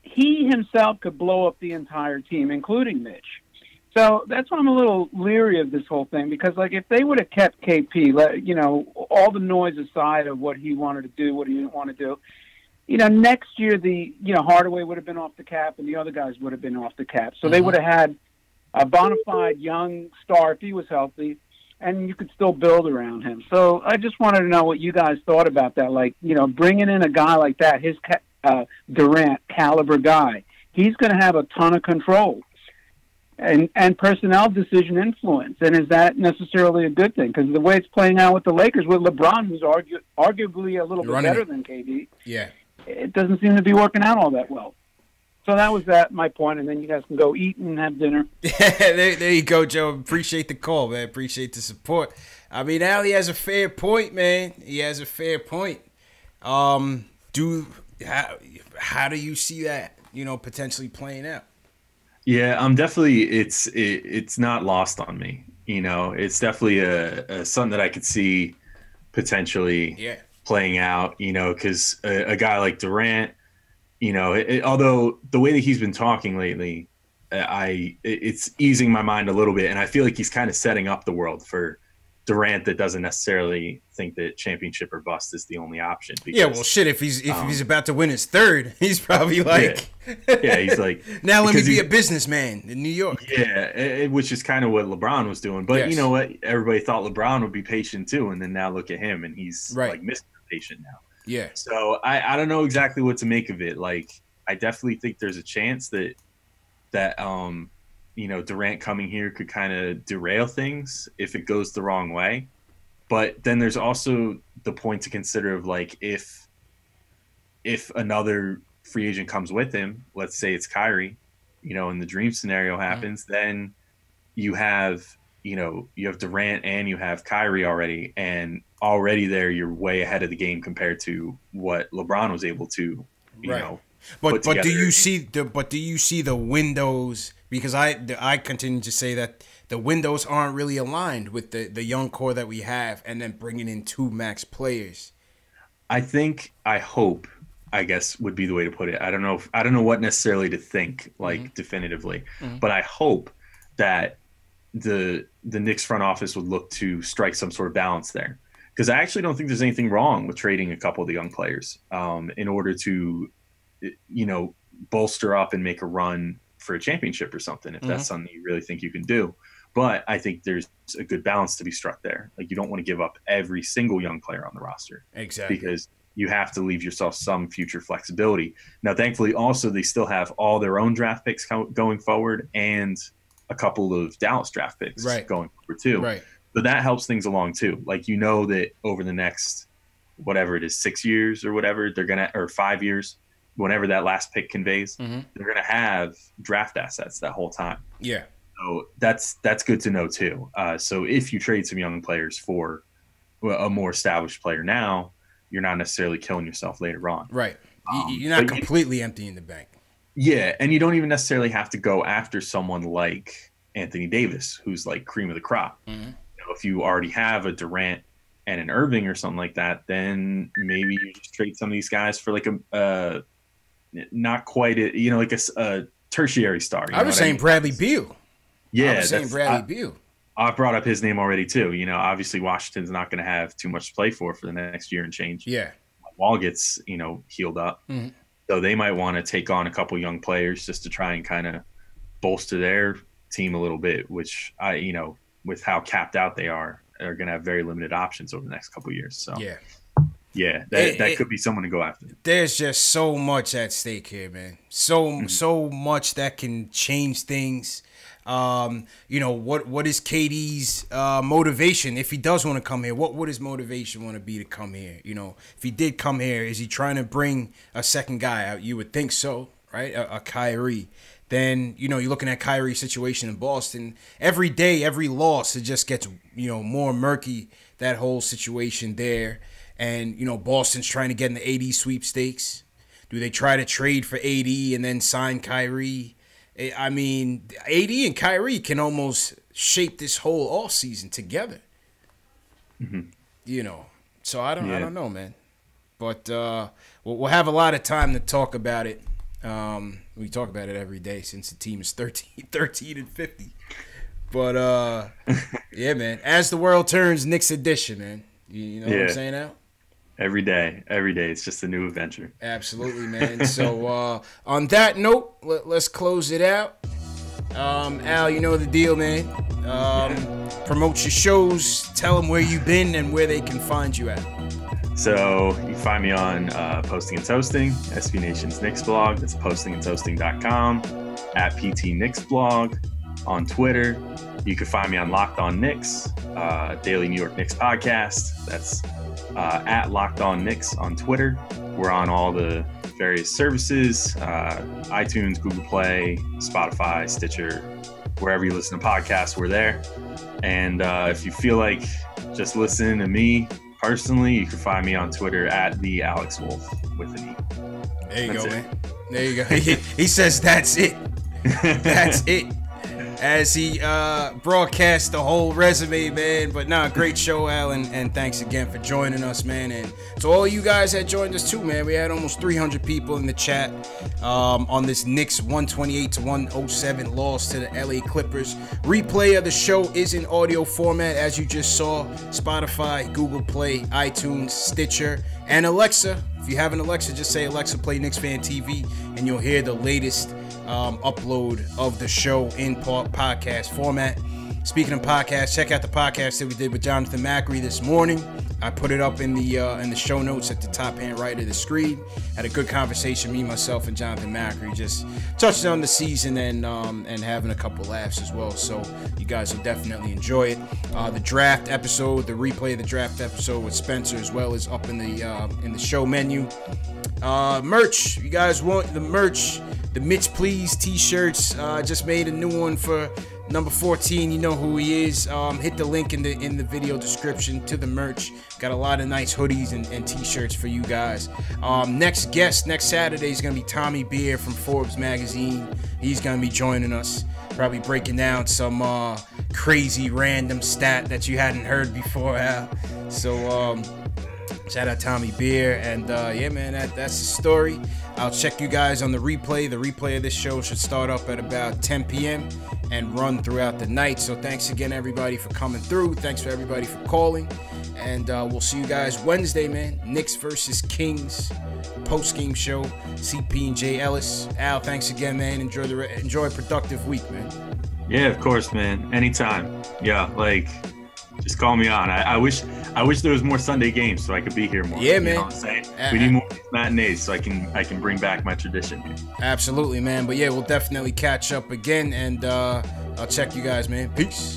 he himself could blow up the entire team, including Mitch. So that's why I'm a little leery of this whole thing, because, like, if they would have kept KP, you know, all the noise aside of what he wanted to do, what he didn't want to do, you know, next year Hardaway would have been off the cap and the other guys would have been off the cap. So they would have had a bona fide young star if he was healthy, and you could still build around him. So I just wanted to know what you guys thought about that. Like, you know, bringing in a guy like that, his Durant caliber guy, he's going to have a ton of control and personnel decision influence. And is that necessarily a good thing? Because the way it's playing out with the Lakers, with LeBron, who's arguably a little bit better than KD, it doesn't seem to be working out all that well. So that was my point, and then you guys can go eat and have dinner. there you go, Joe. Appreciate the call, man. Appreciate the support. I mean, Ali has a fair point, man. He has a fair point. How do you see that, you know, potentially playing out? Yeah, I'm definitely. It's not lost on me. You know, it's definitely a something that I could see potentially playing out. You know, because a guy like Durant, you know, although the way that he's been talking lately, it's easing my mind a little bit, and I feel like he's kind of setting up the world for Durant that doesn't necessarily think that championship or bust is the only option. Because, well, shit, if he's about to win his third, he's probably like, he's like, now let me be a businessman in New York. Yeah, which is kind of what LeBron was doing. But you know what? Everybody thought LeBron would be patient too, and then now look at him, and he's like Mr. Patient now. Yeah. So I don't know exactly what to make of it. Like, I definitely think there's a chance that you know, Durant coming here could kind of derail things if it goes the wrong way. But then there's also the point to consider of, like, if another free agent comes with him, let's say it's Kyrie, you know, and the dream scenario happens, then you have Durant and you have Kyrie already, and already there you're way ahead of the game compared to what LeBron was able to, you know. But do you see the windows? Because I continue to say that the windows aren't really aligned with the young core that we have, and then bringing in two max players. I hope, I guess, would be the way to put it. I don't know what necessarily to think, like, definitively, but I hope that the Knicks front office would look to strike some sort of balance there, because I actually don't think there's anything wrong with trading a couple of the young players in order to, you know, bolster up and make a run for a championship or something, if that's something you really think you can do. But I think there's a good balance to be struck there. Like, you don't want to give up every single young player on the roster. Exactly. Because you have to leave yourself some future flexibility. Now, thankfully, also, they still have all their own draft picks going forward and a couple of Dallas draft picks going forward too. Right. So that helps things along too. Like, you know that over the next, whatever it is, 6 years or whatever, or 5 years, whenever that last pick conveys, they're going to have draft assets that whole time. Yeah. So that's good to know too. So if you trade some young players for a more established player now, you're not necessarily killing yourself later on. Right. You're not completely emptying the bank. Yeah, and you don't even necessarily have to go after someone like Anthony Davis, who's like cream of the crop. You know, if you already have a Durant and an Irving or something like that, then maybe you just trade some of these guys for like a not quite a, you know, like a tertiary star. I was saying Bradley Beal. Yeah, I was saying Bradley Beal. I've brought up his name already too. You know, obviously Washington's not going to have too much to play for the next year and change. Yeah, Wall gets, you know, healed up, so they might want to take on a couple young players just to try and kind of bolster their team a little bit. Which you know, with how capped out they are going to have very limited options over the next couple of years. So yeah, that could be someone to go after. There's just so much at stake here, man. So much that can change things. You know, what is KD's motivation if he does want to come here? What would his motivation want to be to come here? You know, if he did come here, is he trying to bring a second guy out? You would think so, right? A Kyrie. Then, you know, you're looking at Kyrie's situation in Boston. Every day, every loss, it just gets, you know, more murky, that whole situation there. And, you know, Boston's trying to get in the AD sweepstakes. Do they try to trade for AD and then sign Kyrie? I mean, AD and Kyrie can almost shape this whole offseason together. You know, so I don't know, man. But we'll have a lot of time to talk about it. We talk about it every day since the team is 13 and 50. But yeah, man. As the world turns, Knicks edition, man. You know what I'm saying, Al? Every day, it's just a new adventure. Absolutely, man. So on that note, let's close it out. Al, you know the deal, man. Promote your shows. Tell them where you've been and where they can find you at. So you can find me on Posting and Toasting, SB Nation's Knicks blog. That's postingandtoasting.com, at PT Knicks blog. On Twitter, you can find me on Locked On Knicks, Daily New York Knicks podcast. That's at Locked On Knicks on Twitter. We're on all the various services, iTunes, Google Play, Spotify, Stitcher, wherever you listen to podcasts, we're there. And if you feel like just listening to me personally, you can find me on Twitter at the Alex Wolf with an E. There you go, man. There you go. He says that's it. That's it. As he broadcasts the whole resume, man. But great show, Al, and thanks again for joining us, man. And to all you guys that joined us too, man. We had almost 300 people in the chat on this Knicks 128-107 loss to the LA Clippers. Replay of the show is in audio format, as you just saw. Spotify, Google Play, iTunes, Stitcher, and Alexa. If you have an Alexa, just say Alexa, play KnicksFanTV, and you'll hear the latest upload of the show in podcast format. Speaking of podcasts, check out the podcast that we did with Jonathan Macri this morning. I put it up in the show notes at the top hand right of the screen. Had a good conversation, me, myself, and Jonathan Macri, just touching on the season and having a couple laughs as well. So you guys will definitely enjoy it. The draft episode, the replay of the draft episode with Spencer as well, is up in the show menu. Merch, you guys want the merch? The Mitch Please t-shirts, just made a new one for number 14. You know who he is. Hit the link in the video description to the merch. Got a lot of nice hoodies and t-shirts for you guys. Next guest, next Saturday, is going to be Tommy Beer from Forbes magazine. He's going to be joining us, probably breaking down some crazy random stat that you hadn't heard before, Al. So shout out Tommy Beer. And yeah, man, that's the story. I'll check you guys on the replay. The replay of this show should start up at about 10 p.m. and run throughout the night. So thanks again, everybody, for coming through. Thanks for everybody for calling. And we'll see you guys Wednesday, man. Knicks versus Kings post-game show. CP and Jay Ellis. Al, thanks again, man. Enjoy a productive week, man. Yeah, of course, man. Anytime. Yeah, just call me on. I wish there was more Sunday games so I could be here more. Yeah, man. You know what I'm saying? We need more matinees so I can bring back my tradition here. Absolutely, man. But yeah, we'll definitely catch up again, and I'll check you guys, man. Peace.